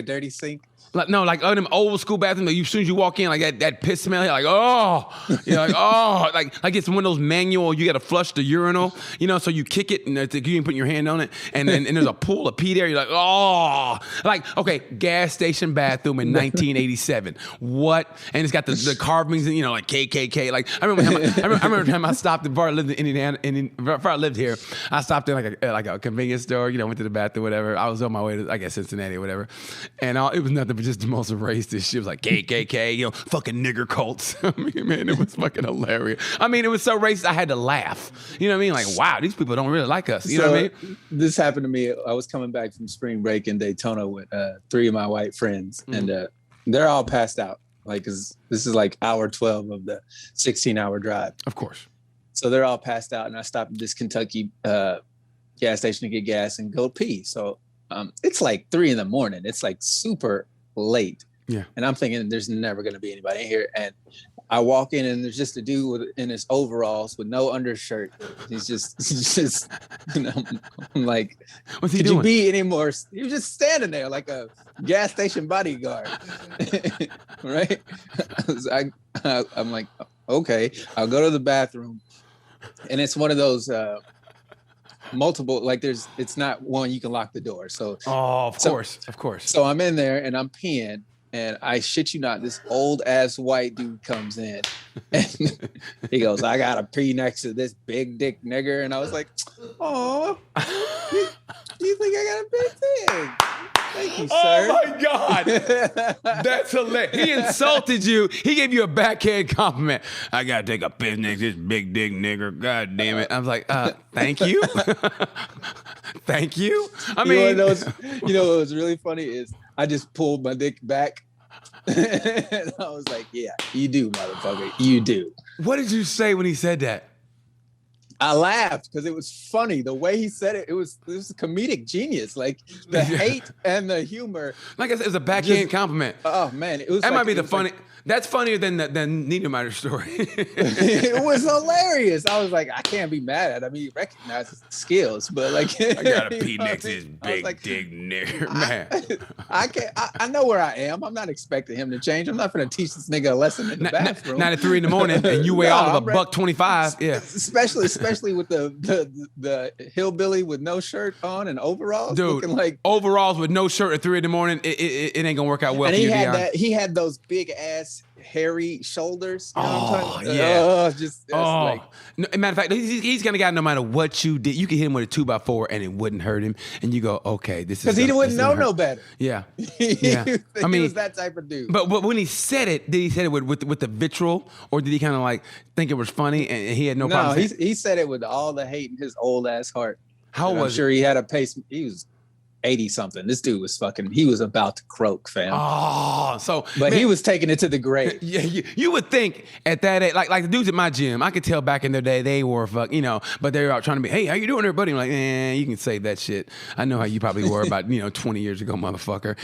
S1: dirty sink. Like no, like them old school bathrooms. Like, as soon as you walk in, like that piss smell, you're like, oh, you're like, oh, like it's one of those manual. You got to flush the urinal, so you kick it and you can put your hand on it, and there's a pool of pee there. You're like, oh, like okay, gas station bathroom in 1987. What? And it's got the carvings and like KKK. Like I remember time I stopped before I lived in Indiana. Before I lived here, I stopped in like a convenience store. Went to the bathroom, whatever. I was on my way to, I guess, Cincinnati or whatever, and it was nothing but just the most racist shit. It was like KKK, fucking nigger cults. I mean, man, it was fucking hilarious. I mean, it was so racist, I had to laugh. You know what I mean? Like, wow, these people don't really like us. You know what I mean?
S2: This happened to me. I was coming back from spring break in Daytona with 3 of my white friends, and they're all passed out. Like, 'cause this is like hour 12 of the 16-hour drive.
S1: Of course.
S2: So they're all passed out, and I stopped at this Kentucky gas station to get gas and go pee. So it's like 3 a.m. It's like super late.
S1: Yeah.
S2: And I'm thinking there's never going to be anybody in here. And I walk in and there's just a dude in his overalls with no undershirt. He's just I'm like,
S1: what's he
S2: could
S1: doing?
S2: you be any more? He was just standing there like a gas station bodyguard. Right. I'm like, okay, I'll go to the bathroom. And it's one of those, multiple, like it's not one you can lock the door. So
S1: of course.
S2: So I'm in there and I'm peeing, and I shit you not, this old ass white dude comes in and he goes, I gotta pee next to this big dick nigger. And I was like, oh, you think I got a big thing? Thank you, sir.
S1: Oh my God. That's hilarious. He insulted you. He gave you a backhand compliment. I gotta take a piss next to this big dick nigger. God damn it. I was like, thank you. Thank you. I mean,
S2: what was really funny is I just pulled my dick back. And I was like, yeah, you do, motherfucker. You do.
S1: What did you say when he said that?
S2: I laughed because it was funny. The way he said it, it was a comedic genius. Like the hate and the humor.
S1: Like I said, it was a backhand compliment.
S2: Oh man, it was.
S1: That might be the funny. That's funnier than Niedermeyer's story.
S2: It was hilarious. I was like, I can't be mad at him. He recognizes skills, but like,
S1: I gotta pee next to this big dick nigger, man.
S2: I can't. I know where I am. I'm not expecting him to change. I'm not going to teach this nigga a lesson in the bathroom.
S1: Not at 3 a.m. and you weigh all of $125. Yeah,
S2: especially with the hillbilly with no shirt on and overalls.
S1: Dude,
S2: looking like
S1: overalls with no shirt at 3 a.m. It ain't gonna work out well.
S2: And
S1: for you,
S2: Deon. He had those big ass hairy shoulders. You know what I'm talking
S1: about? No, matter of fact, he's gonna get no matter what you did. You can hit him with a 2x4 and it wouldn't hurt him. And you go, okay, this is
S2: because he wouldn't know no better.
S1: Yeah,
S2: yeah. I mean, he was that type of dude.
S1: But when he said it, did he say it with the vitriol, or did he kind of like think it was funny and he had no problem?
S2: No, he said it with all the hate in his old ass heart.
S1: How was?
S2: I'm sure he had a pace. He was 80 something. This dude was he was about to croak, fam.
S1: Oh, so
S2: but man, he was taking it to the grave.
S1: Yeah, you would think at that age, like the dudes at my gym, I could tell back in their day they were but they were out trying to be, hey, how you doing there, buddy? I'm like, you can save that shit. I know how you probably were about 20 years ago, motherfucker.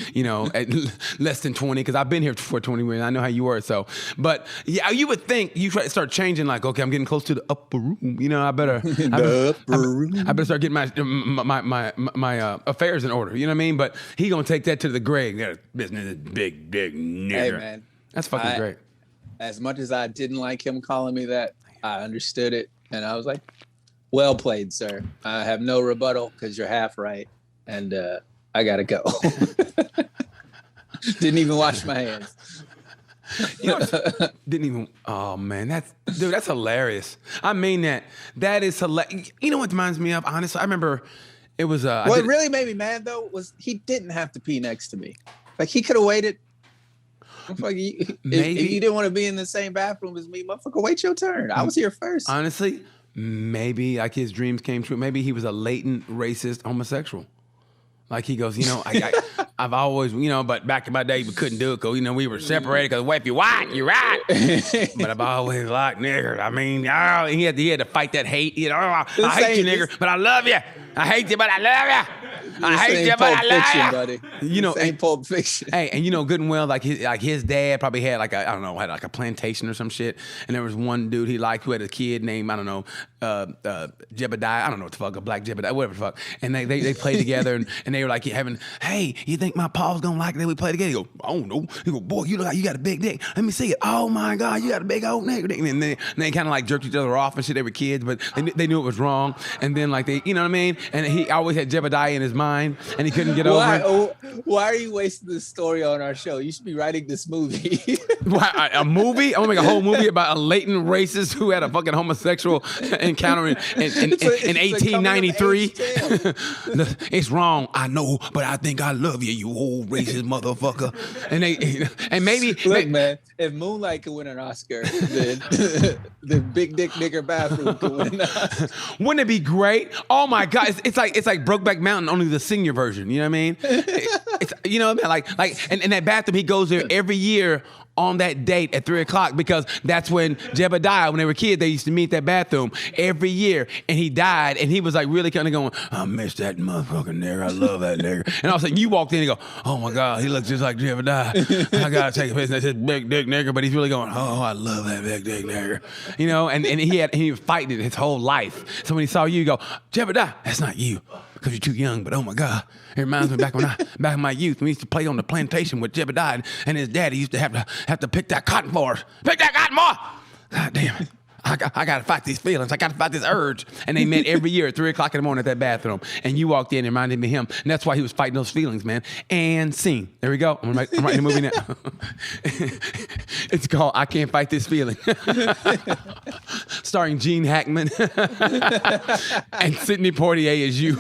S1: At less than 20, because I've been here for 20 years. I know how you were. So, but yeah, you would think you try to start changing. Like, okay, I'm getting close to the upper room. I better start getting my affairs in order, you know what I mean? But he gonna take that to the grave. That business is big nigger.
S2: Hey man,
S1: that's fucking great.
S2: As much as I didn't like him calling me that, I understood it, and I was like, "Well played, sir. I have no rebuttal because you're half right, and I gotta go." Didn't even wash my hands.
S1: Didn't even. Oh man, that's hilarious. I mean that is hilarious. You know what reminds me of? Honestly, I remember. It was
S2: what really made me mad though was he didn't have to pee next to me. Like he could have waited. Maybe if you didn't want to be in the same bathroom as me, motherfucker, wait your turn. I was here first.
S1: Honestly, maybe like his dreams came true. Maybe he was a latent racist homosexual. Like he goes, I've always, but back in my day we couldn't do it because we were separated because if you're white, you're right. But I've always liked niggers. I mean, he had to fight that hate. I hate you, nigger, but I love you. I hate you, but I love you. I hate you, but I love you.
S2: Buddy. Ain't Pulp Fiction.
S1: Hey, and good and well, like his dad probably had had a plantation or some shit. And there was one dude he liked who had a kid named, I don't know, Jebediah. I don't know what the fuck, a black Jebediah, whatever the fuck. And they played together, and they were like having, hey, you think my pa's gonna like it that we play together? He go, I don't know. He go, boy, you look like you got a big dick. Let me see it. Oh my God, you got a big old nigga dick. And they kind of like jerked each other off and shit. They were kids, but they knew it was wrong. And then like you know what I mean? And he always had Jebediah in his mind, and he couldn't get over it.
S2: Why are you wasting this story on our show? You should be writing this movie.
S1: Why, a movie? I'm gonna make a whole movie about a latent racist who had a fucking homosexual encounter in 1893. It's wrong, I know, but I think I love you, you old racist motherfucker. And maybe
S2: look, man, if Moonlight could win an Oscar, then the Big Dick Nigger Bathroom could win an Oscar.
S1: Wouldn't it be great? Oh my God, it's like Brokeback Mountain, only the senior version. You know what I mean? It's you know what I mean? Like, and that bathroom, he goes there every year on that date at 3:00 because that's when Jebediah, when they were kids, they used to meet that bathroom every year. And he died, and he was like really kind of going, I miss that motherfucking nigger. I love that nigger. And all of a sudden you walked in and go, oh my God, he looks just like Jebediah. I gotta take a piss. And that's his big dick nigger, but he's really going, oh, I love that big dick nigger. You know, and he was fighting it his whole life. So when he saw you, go, Jebediah, that's not you. Because you're too young, but oh my God, it reminds me back in my youth when we used to play on the plantation with Jebediah, and his daddy used to have to pick that cotton for us. Pick that cotton, boy! God damn it. I got to fight these feelings. I got to fight this urge. And they met every year at 3:00 in the morning at that bathroom. And you walked in and reminded me of him. And that's why he was fighting those feelings, man. And scene. There we go. I'm writing the movie now. It's called I Can't Fight This Feeling. Starring Gene Hackman and Sidney Poitier as you.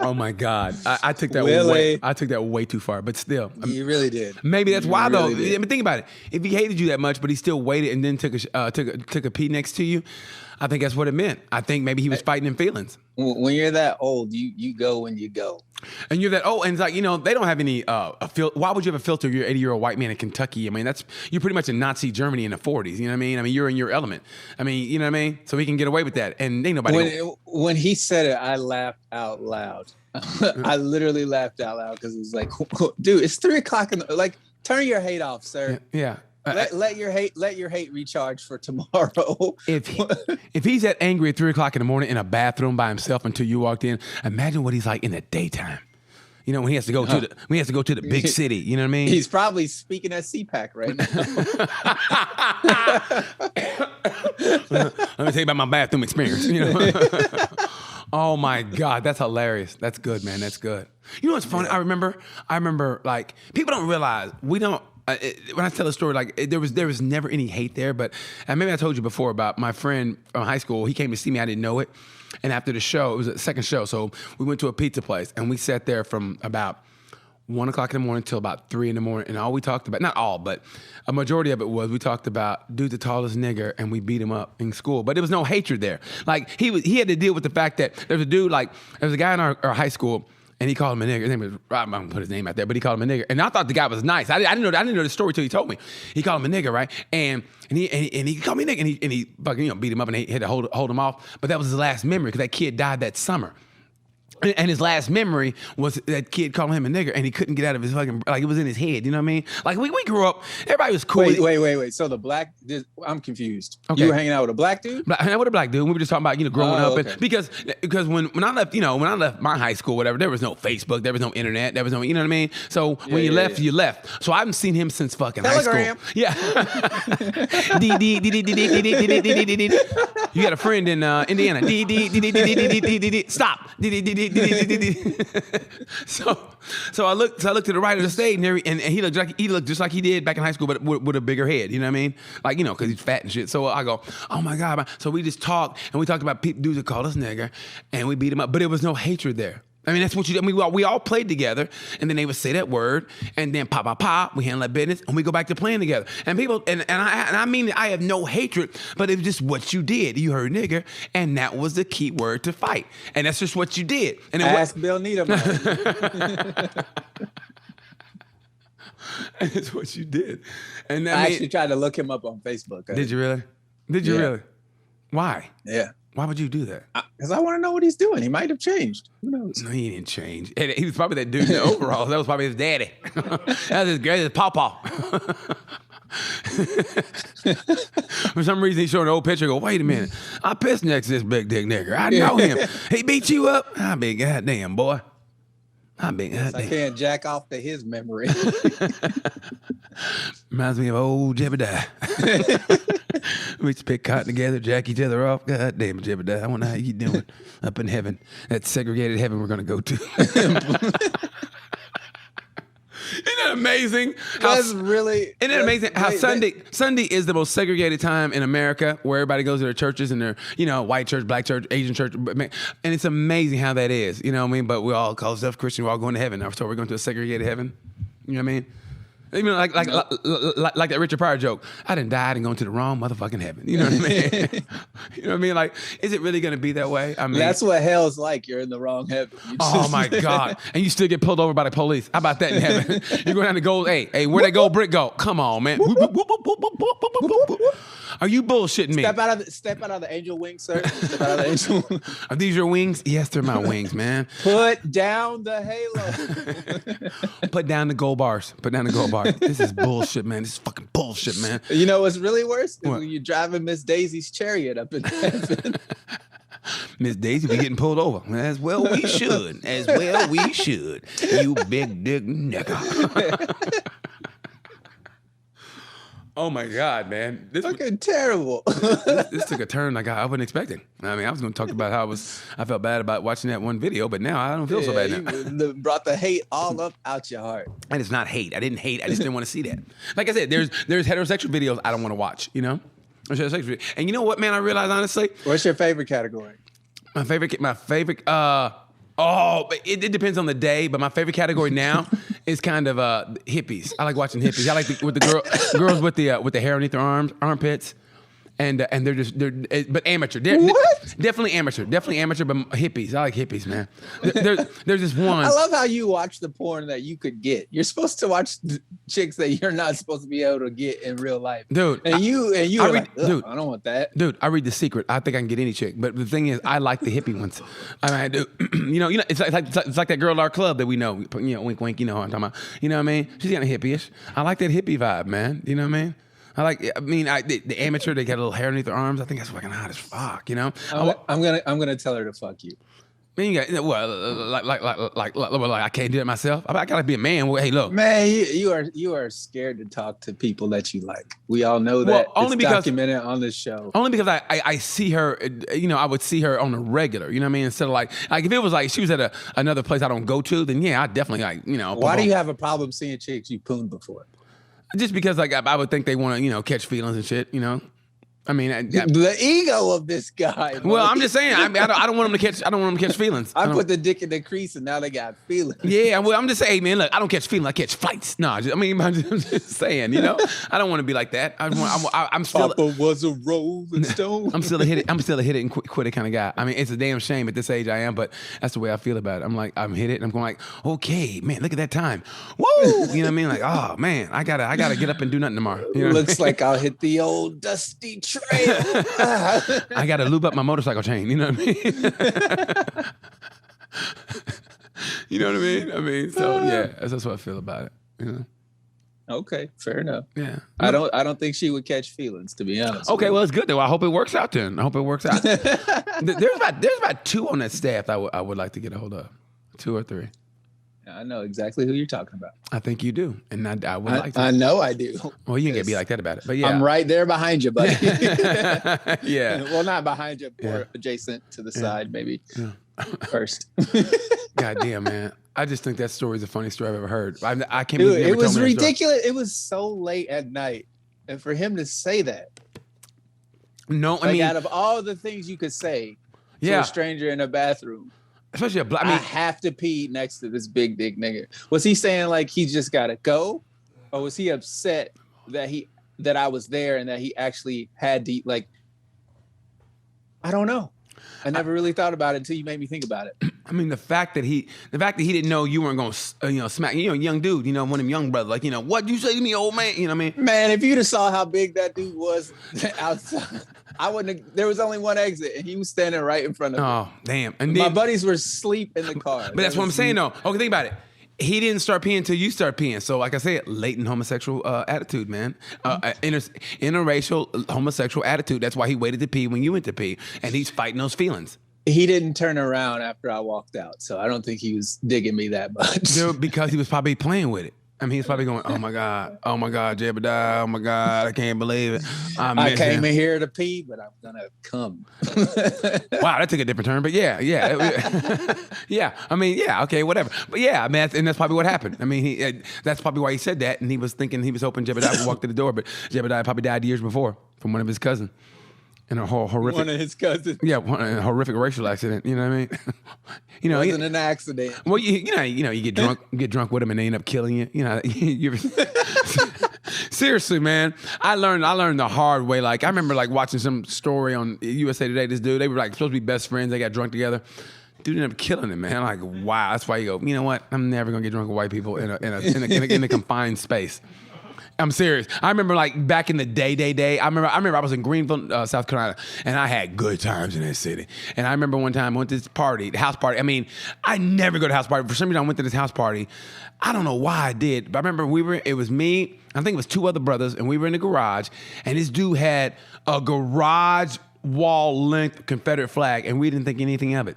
S1: Oh my God! I took that way too far, but still,
S2: you really did.
S1: Maybe that's why though. I mean, think about it. If he hated you that much, but he still waited and then took a pee next to you, I think that's what it meant. I think maybe he was fighting in feelings.
S2: When you're that old, you go when you go.
S1: And you're that old, and it's like, you know, they don't have any why would you have a filter? You're an 80-year-old white man in Kentucky. I mean, you're pretty much in Nazi Germany in the 40s. You know what I mean? I mean, you're in your element. I mean, you know what I mean? So he can get away with that, and ain't nobody.
S2: When he said it, I laughed out loud. I literally laughed out loud because it was like, dude, it's 3:00 like, turn your hate off, sir.
S1: Yeah.
S2: Let your hate recharge for tomorrow.
S1: If he's that angry at 3:00 in the morning in a bathroom by himself until you walked in, imagine what he's like in the daytime. You know, when he has to go to the big city. You know what I mean?
S2: He's probably speaking at CPAC right
S1: now. Let me tell you about my bathroom experience. You know. Oh my God, that's hilarious. That's good, man. That's good. You know what's funny? Yeah. I remember like people don't realize we don't. When I tell a story, like there was never any hate there, but and maybe I told you before about my friend from high school. He came to see me. I didn't know it, and after the show, it was a second show, so we went to a pizza place and we sat there from about 1:00 in the morning till about 3 in the morning, and all we talked about, not all, but a majority of it was we talked about dude the tallest nigger, and we beat him up in school, but there was no hatred there. Like he had to deal with the fact that there's a dude like there was a guy in our high school. And he called him a nigger. His name was Rob. I'm gonna put his name out there, but he called him a nigger. And I thought the guy was nice. I didn't know the story till he told me. He called him a nigger, right? And he called me a nigger, and he fucking beat him up, and he had to hold him off. But that was his last memory because that kid died that summer. And his last memory was that kid calling him a nigger, and he couldn't get out of his fucking, like it was in his head, you know what I mean? Like we grew up, everybody was cool.
S2: Wait. So I'm confused. Okay. You were hanging out with a black dude?
S1: Hanging out with a black dude. We were just talking about, growing up. Okay. And because when I left, when I left my high school, whatever, there was no Facebook, there was no internet, there was no, you know what I mean? So when you left, you left. So I haven't seen him since fucking
S2: Telegram.
S1: High school. Yeah. You got a friend in Indiana. Stop. So I looked to the right of the stage, and he looked just like he did back in high school, but with a bigger head. You know what I mean? Like, because he's fat and shit. So I go, oh my God. So we just talked, and we talked about dudes that called us nigger, and we beat him up. But there was no hatred there. I mean, that's what we all played together, and then they would say that word, and then pop, we handle that business, and we go back to playing together. And people, and I mean, I have no hatred, but it was just what you did. You heard nigger, and that was the key word to fight, and that's just what you did. And
S2: ask Bill Needham.
S1: And it's what you did. And
S2: I actually tried to look him up on Facebook.
S1: Did you really? Really? Why?
S2: Yeah.
S1: Why would you do that?
S2: Because I want to know what he's doing. He might have changed. Who knows?
S1: No, he didn't change. He was probably that dude in the overalls. That was probably his daddy. That was his pawpaw. For some reason, he's showing an old picture. Go, wait a minute. I pissed next to this big dick nigger. I know him. He beat you up? I be goddamn, boy. I
S2: can't jack off to his memory.
S1: Reminds me of old Jebediah. We used to pick cotton together, jack each other off. God damn it, Jebediah. I wonder how you doing up in heaven. That segregated heaven we're going to go to. Isn't that amazing? Isn't it amazing how Sunday is the most segregated time in America, where everybody goes to their churches and their, white church, black church, Asian church, and it's amazing how that is. You know what I mean? But we all call ourselves Christian. We're all going to heaven. So we're going to a segregated heaven. You know what I mean? Even like that Richard Pryor joke. I done died and gone to the wrong motherfucking heaven. You know what I mean? You know what I mean? Like, is it really going to be that way? I mean,
S2: that's what hell's like. You're in the wrong heaven.
S1: Oh my God! And you still get pulled over by the police. How about that in heaven? You go down the gold. Hey, where that gold brick go? Come on, man. Are you bullshitting me?
S2: Step out of the angel wings, sir. Step out of the angel.
S1: Are these your wings? Yes, they're my wings, man.
S2: Put down the halo.
S1: Put down the gold bars. Put down the gold bars. This is bullshit, man. This is fucking bullshit, man.
S2: You know what's really worse? Is when you're driving Miss Daisy's chariot up in heaven.
S1: Miss Daisy be getting pulled over. As well we should. As well we should. You big dick nigga. Oh my God, man! This
S2: fucking terrible.
S1: this took a turn like I wasn't expecting. I mean, I was going to talk about how I felt bad about watching that one video, but now I don't feel so bad now.
S2: You brought the hate all up out your heart.
S1: And it's not hate. I didn't hate. I just didn't want to see that. Like I said, there's heterosexual videos I don't want to watch. You know, and you know what, man? I realized honestly.
S2: What's your favorite category?
S1: My favorite. It depends on the day, but my favorite category now is kind of hippies. I like watching hippies. I like girls with the hair underneath their armpits, and but amateur.
S2: What?
S1: Definitely amateur, but hippies. I like hippies, man. There's this one.
S2: I love how you watch the porn that you could get. You're supposed to watch chicks that you're not supposed to be able to get in real life,
S1: dude.
S2: And you are like, dude, I don't want that,
S1: dude. I read The Secret. I think I can get any chick, but the thing is, I like the hippie ones. I mean, I do. You know, it's like that girl at our club that we know. You know, wink, wink. You know what I'm talking about. You know what I mean? She's kind of hippie-ish. I like that hippie vibe, man. You know what I mean? The amateur, they got a little hair underneath their arms. I think that's fucking hot as fuck, you know?
S2: I'm gonna tell her to fuck you.
S1: I mean, I can't do it myself. I gotta be a man. Well, hey, look,
S2: man, you are scared to talk to people that you like. We all know that. Well, only because documented on this show.
S1: Only because I see her. You know, I would see her on the regular. You know what I mean? Instead of like if it was like she was at another place I don't go to, then yeah, I definitely
S2: Why do you have a problem seeing chicks you pooned before?
S1: Just because I would think they want to catch feelings and shit. You know. I mean,
S2: the ego of this guy.
S1: Well, I'm just saying, I don't want them to catch. I don't want them to catch feelings.
S2: I put the dick in the crease, and now they got feelings.
S1: Yeah, well, I'm just saying, hey, man, look, I don't catch feelings. I catch flights. No, I'm just saying, I don't want to be like that. I'm still.
S2: Papa was a rolling stone.
S1: I'm still a hit it and quit it kind of guy. I mean, it's a damn shame at this age I am, but that's the way I feel about it. I'm like, I'm hit it, and I'm going like, okay, man, look at that time. Woo! You know what I mean? Like, oh man, I gotta get up and do nothing tomorrow.
S2: Looks like I'll hit the old dusty trail.
S1: I gotta lube up my motorcycle chain. You know what I mean? You know what I mean? I mean, so yeah, that's what I feel about it.
S2: Okay, fair enough.
S1: Yeah,
S2: I don't think she would catch feelings, to be honest.
S1: Okay, well, it's good though. I hope it works out then. I hope it works out. There's about 2 on that staff that I would like to get a hold of, 2 or 3.
S2: I know exactly who you're talking about.
S1: I think you do, and I would like to.
S2: I know I do.
S1: Well, you can't be like that about it, but yeah,
S2: I'm right there behind you, buddy.
S1: Yeah.
S2: Well, not behind you, or adjacent to the side, maybe. Yeah. First.
S1: God damn, man! I just think that story is the funniest story I've ever heard. I can't.
S2: Dude, it was ridiculous. It was so late at night, and for him to say that.
S1: No, I mean,
S2: out of all the things you could say to a stranger in a bathroom.
S1: Especially
S2: I have to pee next to this big dick nigga. Was he saying like he just gotta go, or was he upset that I was there and that he actually had to like? I don't know. I never really thought about it until you made me think about it.
S1: I mean, the fact that he didn't know you weren't gonna smack, young dude, one of them young brothers, like, what you say to me, old man? You know what I mean?
S2: Man, if you'd have saw how big that dude was outside. I wouldn't have, there was only one exit and he was standing right in front of me.
S1: Oh, damn. And
S2: my buddies were asleep in the car.
S1: But that's what I'm saying though. Okay, think about it. he didn't start peeing until you start peeing. So, like I said, latent homosexual attitude, man. Interracial homosexual attitude. That's why he waited to pee when you went to pee, and he's fighting those feelings.
S2: He didn't turn around after I walked out, so I don't think he was digging me that much.
S1: Dude, because he was probably playing with it. I mean, he's probably going, oh my God, Jebediah, oh my God, I can't believe it.
S2: I came in here to pee, but I'm gonna come.
S1: Wow, that took a different turn, but yeah. Yeah, I mean, yeah, okay, whatever. But yeah, I mean, and that's probably what happened. I mean, that's probably why he said that, and he was hoping Jebediah would walk through the door, but Jebediah probably died years before from one of his cousins. In a horrific,
S2: one of his cousins.
S1: Yeah, a horrific racial accident. You know what I mean?
S2: It wasn't an accident.
S1: Well, you get drunk with him, and they end up killing you. You know, seriously, man. I learned the hard way. Like I remember like watching some story on USA Today. This dude, they were like supposed to be best friends. They got drunk together. Dude ended up killing him, man. I'm like, wow. That's why you go. You know what? I'm never gonna get drunk with white people in a confined space. I'm serious. I remember like back in the day. I remember I was in Greenville, South Carolina, and I had good times in that city. And I remember one time I went to this party, the house party. I mean, I never go to house party. For some reason, I went to this house party. I don't know why I did, but I remember it was me, I think it was two other brothers, and we were in the garage, and this dude had a garage wall length Confederate flag, and we didn't think anything of it.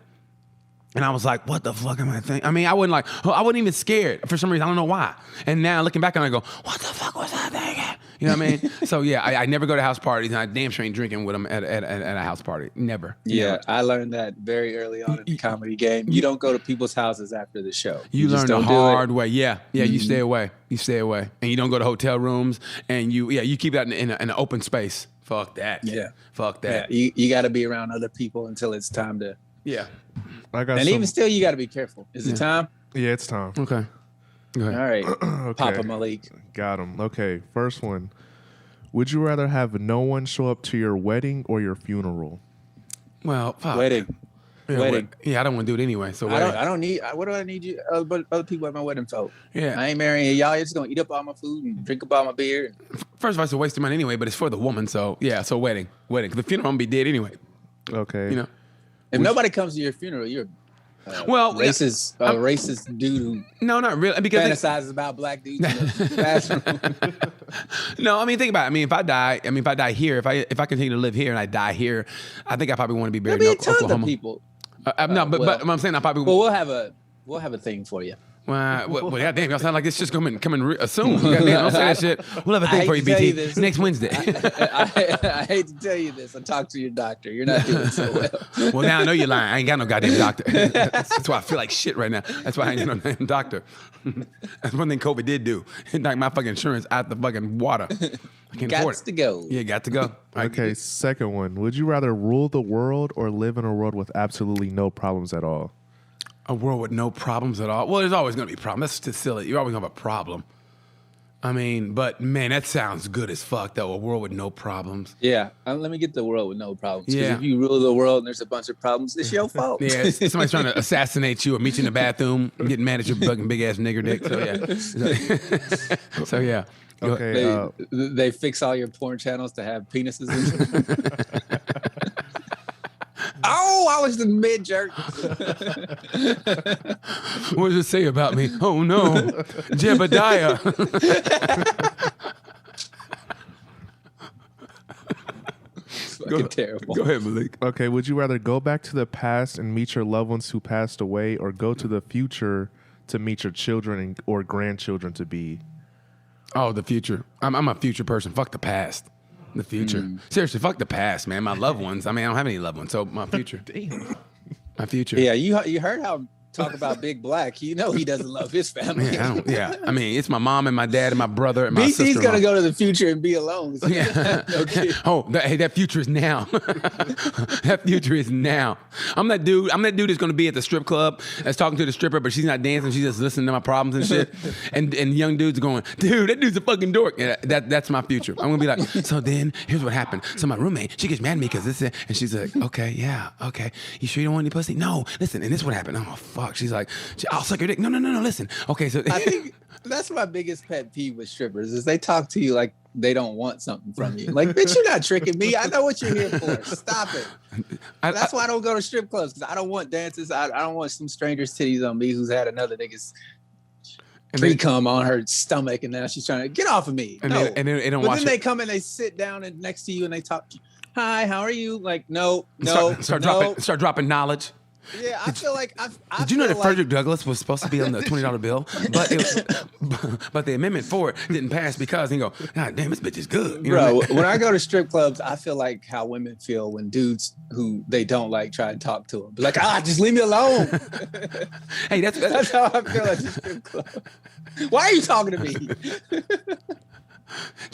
S1: And I was like, what the fuck am I thinking? I mean, I wasn't even scared for some reason. I don't know why. And now looking back and I go, what the fuck was I thinking? You know what I mean? So yeah, I never go to house parties, and I damn sure ain't drinking with them at a house party. Never.
S2: Yeah,
S1: never.
S2: I learned that very early on in the comedy game. You don't go to people's houses after the show.
S1: You learn the hard way. Yeah. You stay away. And you don't go to hotel rooms, and you keep that in an open space. Fuck that.
S2: Yeah.
S1: Fuck that.
S2: Yeah. You got to be around other people until it's time to.
S1: Yeah.
S2: Even still, you got to be careful. Is it time?
S3: Yeah, it's time.
S1: Okay. Go ahead.
S2: All right.
S3: Okay.
S2: Papa Malik.
S3: Got him. Okay, first one. Would you rather have no one show up to your wedding or your funeral?
S1: Well, fuck.
S2: Wedding.
S1: Yeah,
S2: wedding.
S1: Yeah, I don't want to do it anyway. So
S2: I don't need. What do I need you? Other people at my wedding for?
S1: Yeah.
S2: I ain't marrying y'all. You're just gonna eat up all my food and drink up all my beer.
S1: First of all, it's a waste of money anyway, but it's for the woman. So yeah, so wedding. The funeral I'm gonna be dead anyway.
S3: Okay.
S1: You know.
S2: If nobody comes to your funeral, you're racist dude who
S1: no, not really, because
S2: fantasizes about black dudes in the bathroom.
S1: No, I mean think about it. I mean if I die here, if I continue to live here and I die here, I think I probably want to be buried in Oklahoma.
S2: There'll be a ton of people.
S1: But I'm saying I probably.
S2: Well, we'll have a thing for you.
S1: Well, goddamn, y'all sound like it's just coming soon. Goddamn, don't say that shit. We'll have a thing for you, BT, next Wednesday.
S2: I hate to tell you this. I talked to your doctor. You're not doing so well.
S1: Well, now I know you're lying. I ain't got no goddamn doctor. That's why I feel like shit right now. That's why I ain't got no damn doctor. That's one thing COVID did do. It knocked my fucking insurance out the fucking water. I can't afford it.
S2: Got to go.
S1: Yeah, got to go.
S3: Okay, second one. Would you rather rule the world or live in a world with absolutely no problems at all?
S1: A world with no problems at all? Well, there's always going to be problems. That's just silly. You're always going to have a problem. I mean, but man, that sounds good as fuck, though. A world with no problems.
S2: Yeah. Let me get the world with no problems.
S1: Yeah.
S2: If you rule the world and there's a bunch of problems, it's your fault.
S1: Yeah. Somebody's trying to assassinate you or meet you in the bathroom and getting mad at your fucking big ass nigger dick. So, yeah. So, yeah.
S3: Okay.
S2: They fix all your porn channels to have penises in them. Oh, I was the mid jerk.
S1: What does it say about me? Oh no, Jebediah.
S2: Fucking terrible.
S1: Go ahead, Malik.
S3: Okay, would you rather go back to the past and meet your loved ones who passed away, or go to the future to meet your children or grandchildren to be?
S1: Oh, the future. I'm a future person. Fuck the past. The future. Seriously, fuck the past, man. My loved ones. I mean, I don't have any loved ones, so my future.
S3: Damn.
S1: My future.
S2: Yeah, you heard how talk about Big Black. You know he doesn't love his family.
S1: Yeah, I mean, it's my mom and my dad and my brother and my sister.
S2: BC's gonna go to the future and be alone. So
S1: yeah.
S2: Okay.
S1: Oh, that future is now. That future is now. I'm that dude that's gonna be at the strip club that's talking to the stripper, but she's not dancing. She's just listening to my problems and shit. and young dudes are going, dude, that dude's a fucking dork. Yeah, that's my future. I'm gonna be like, so then here's what happened. So my roommate, she gets mad at me because this is, and she's like, okay, yeah, okay. You sure you don't want any pussy? No, listen. And this is what happened. Oh fuck. She's like, I'll suck your dick. No, listen. Okay, so
S2: I think that's my biggest pet peeve with strippers is they talk to you like they don't want something from you. Like, bitch, you're not tricking me. I know what you're here for. Stop it. That's why I don't go to strip clubs, because I don't want dances. I don't want some stranger's titties on me who's had another nigga's pre-cum on her stomach, and now she's trying to get off of me.
S1: And
S2: No.
S1: they don't
S2: But
S1: watch
S2: then they
S1: it.
S2: come and they sit down and next to you and they talk. Hi, how are you? Like, no.
S1: Start dropping knowledge.
S2: Yeah, I feel like
S1: Did you know that Frederick Douglass was supposed to be on the $20 bill, but the amendment for it didn't pass because he go, God damn, this bitch is good. You know
S2: Bro,
S1: what I mean?
S2: when I go to strip clubs, I feel like how women feel when dudes who they don't like try to talk to them. Like, just leave me alone.
S1: Hey,
S2: That's how I feel at the strip club. Why are you talking to me?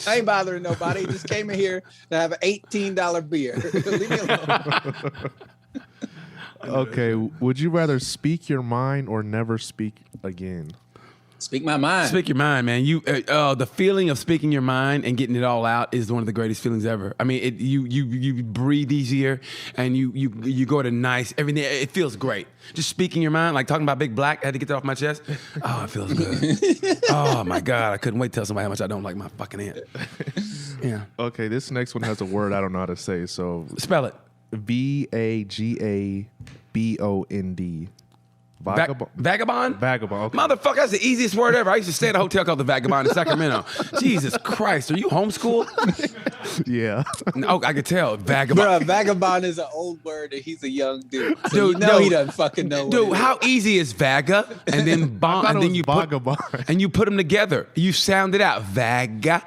S2: I ain't bothering nobody. Just came in here to have an $18 beer. Leave me alone.
S3: Okay, would you rather speak your mind or never speak again?
S2: Speak my mind.
S1: Speak your mind, man. You, the feeling of speaking your mind and getting it all out is one of the greatest feelings ever. I mean, you breathe easier, and you go to nice everything. It feels great. Just speaking your mind, like talking about Big Black. I had to get that off my chest. Oh, it feels good. Oh my God, I couldn't wait to tell somebody how much I don't like my fucking aunt. Yeah.
S3: Okay, this next one has a word I don't know how to say. So
S1: Spell it.
S3: Vagabond.
S1: Vagabond?
S3: Vagabond. Okay.
S1: Motherfucker, that's the easiest word ever. I used to stay at a hotel called the Vagabond in Sacramento. Jesus Christ, are you homeschooled?
S3: Yeah.
S1: Oh, I could tell. Vagabond.
S2: Bro, vagabond is an old word and he's a young dude. So
S1: Dude,
S2: you know he doesn't fucking know what
S1: Dude,
S2: it is.
S1: how easy is vaga and then bond and then you
S3: vagabond.
S1: put them together. You sound it out. Vaga,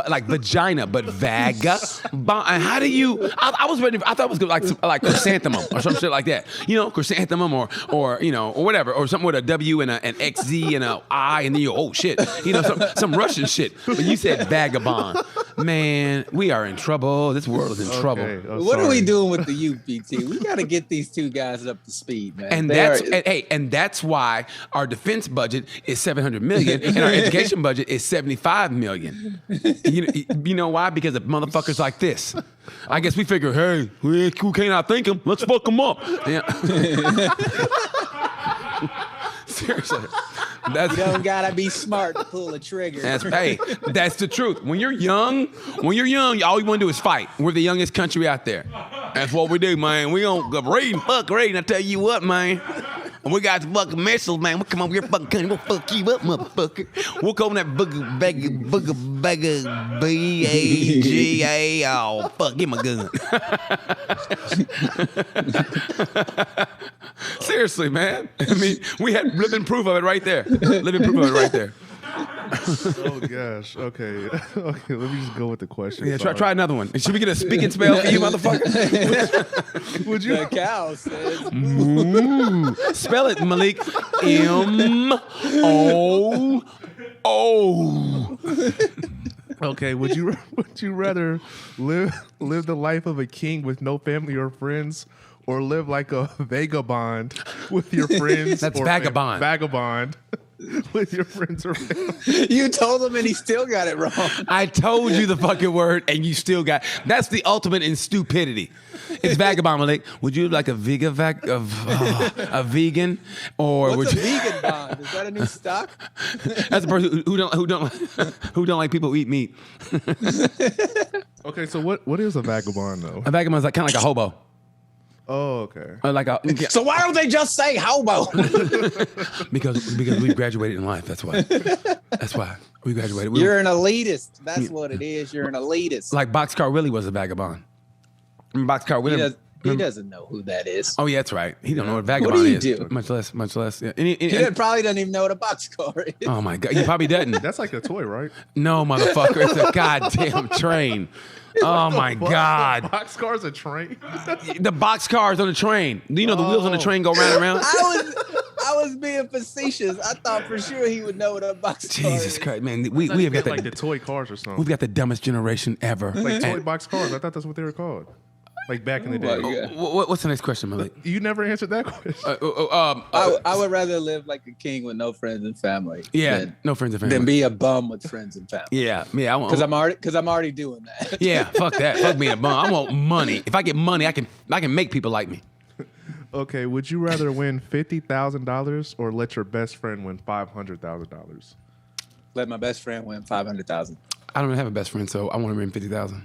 S1: like vagina, but vaga. And how do you? I was ready. I thought it was good, like chrysanthemum or some shit like that. You know, chrysanthemum or you know or whatever or something with a W and an XZ and a I and then you oh shit. You know some Russian shit. But you said vagabond. Man, we are in trouble. This world is in trouble.
S2: What are we doing with the youth, BT? We got to get these two guys up to speed, man.
S1: And that's why our defense budget is $700 million and our education budget is $75 million. You know why? Because of motherfuckers like this. I guess we figure, hey, who can't outthink them? Let's fuck them up. Yeah. Seriously.
S2: You don't gotta be smart to pull a trigger.
S1: That's the truth. When you're young, all you want to do is fight. We're the youngest country out there. That's what we do, man. We don't fuck raiding. I tell you what, man. We got the fucking missiles, man. We'll come over here, fucking country. We'll fuck you up, motherfucker. We'll come that booger, B-A-G-A. Oh, fuck, give my gun. Seriously, man. I mean, we had living proof of it right there.
S3: Oh gosh. Okay. Okay. Let me just go with the question.
S1: Yeah, try another one. Should we get a speaking spell for you, motherfucker?
S2: Would you? The cow says.
S1: Spell it, Malik. M-O-O.
S3: Okay. Would you rather live the life of a king with no family or friends, or live like a vagabond with your friends?
S1: That's vagabond.
S3: Vagabond. With your friends or family.
S2: You told him and he still got it wrong.
S1: I told you the fucking word and you still got. That's the ultimate in stupidity. It's vagabond, Malik. Would you like a vegan or
S2: What's
S1: would
S2: a
S1: you?
S2: vegan bond? Is that a new stock?
S1: That's a person who don't like people who eat meat.
S3: Okay, so what is a vagabond though?
S1: A vagabond is like kind of like a hobo.
S3: Oh, okay.
S2: So why don't they just say hobo?
S1: because we graduated in life. That's why we graduated.
S2: You're an elitist. That's what it is. You're an elitist.
S1: Like Boxcar Willie was a vagabond. Boxcar Willie.
S2: He doesn't know who that is.
S1: Oh yeah, that's right. He don't know what a vagabond
S2: What do you
S1: is.
S2: do?
S1: Much less. Yeah.
S2: He probably doesn't even know what a boxcar is.
S1: Oh my God, he probably doesn't.
S3: That's like a toy, right?
S1: No, motherfucker, it's a goddamn train. Oh my God.
S3: Boxcar's a train?
S1: The boxcars on the train. You know the wheels on the train go round and round?
S2: I was being facetious. I thought for sure he would know what a boxcar
S1: Jesus
S2: is.
S1: Christ, man. We have got
S3: like the toy cars or something.
S1: We've got the dumbest generation ever.
S3: Like toy box cars. I thought that's what they were called. Like back in the day.
S1: What's the next question, Malik?
S3: You never answered that question.
S2: I would rather live like a king with no friends and family.
S1: Yeah, no friends and family.
S2: Than be a bum with friends and family.
S1: Yeah.
S2: Because I'm already doing that.
S1: Yeah, fuck that. Fuck being a bum. I want money. If I get money, I can make people like me.
S3: Okay, would you rather win $50,000 or let your best friend win $500,000?
S2: Let my best friend win $500,000.
S1: I don't have a best friend, so I want to win $50,000.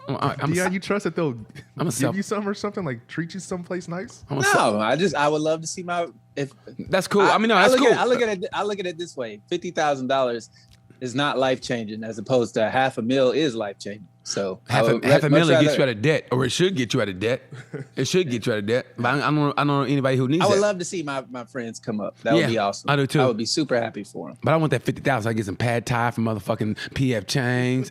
S3: Deon, you trust that they'll give
S1: self-
S3: you some or something, like treat you someplace nice?
S2: No, I would love to see my. If
S1: that's cool. I mean, no, that's cool.
S2: I look at it this way: $50,000 is not life changing, as opposed to $500,000 is life changing. So
S1: half a million gets you out of debt, or it should get you out of debt. It should get you out of debt. But I don't know anybody who needs.
S2: I would love to see my friends come up. That would be awesome.
S1: I do too.
S2: I would be super happy for them.
S1: But I want that 50,000. I get some pad thai from motherfucking PF Chang's.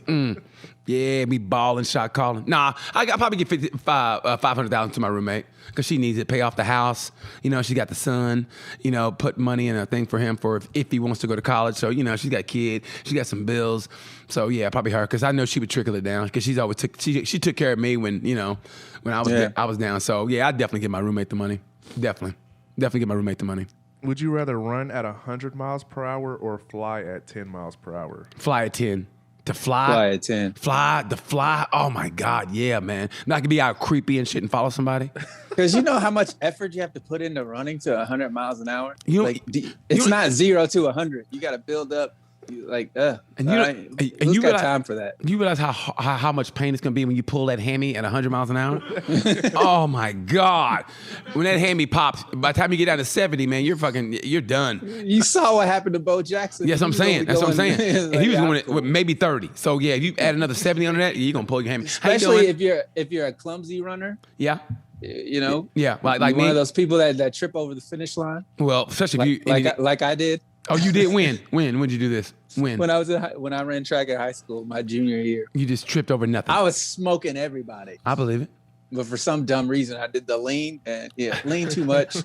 S1: Yeah, be balling, shot calling. Nah, I'll probably get 500,000 to my roommate because she needs it. Pay off the house. You know, she got the son. You know, put money in a thing for him for if he wants to go to college. So you know, she's got a kid. She got some bills. So yeah, probably her because I know she would trickle it down because she's always she took care of me when I was down. So yeah, I'd definitely give my roommate the money. Definitely give my roommate the money.
S3: Would you rather run at 100 miles per hour or fly at 10 miles per hour?
S1: Fly at 10. To fly
S2: at 10.
S1: Fly. Oh my God, yeah, man. Not gonna be out creepy and shit and follow somebody.
S2: Because you know how much effort you have to put into running to 100 miles an hour.
S1: It's
S2: not 0 to 100. You got to build up. Who's got time for that?
S1: You realize how much pain it's gonna be when you pull that hammy at 100 miles an hour? Oh my God! When that hammy pops, by the time you get down to 70, man, you're done.
S2: You saw what happened to Bo Jackson.
S1: Yes, I'm saying. That's what I'm saying. And he was going with maybe 30. So yeah, if you add another 70 under that, you're gonna pull your hammy.
S2: Especially if you're a clumsy runner.
S1: Yeah.
S2: You know.
S1: Yeah, like
S2: one
S1: me.
S2: of those people that trip over the finish line.
S1: Well, especially if you
S2: like I did.
S1: Oh, you did win. When did you do this? When
S2: I ran track at high school, my junior year.
S1: You just tripped over nothing.
S2: I was smoking everybody.
S1: I believe it.
S2: But for some dumb reason, I did the lean and lean too much.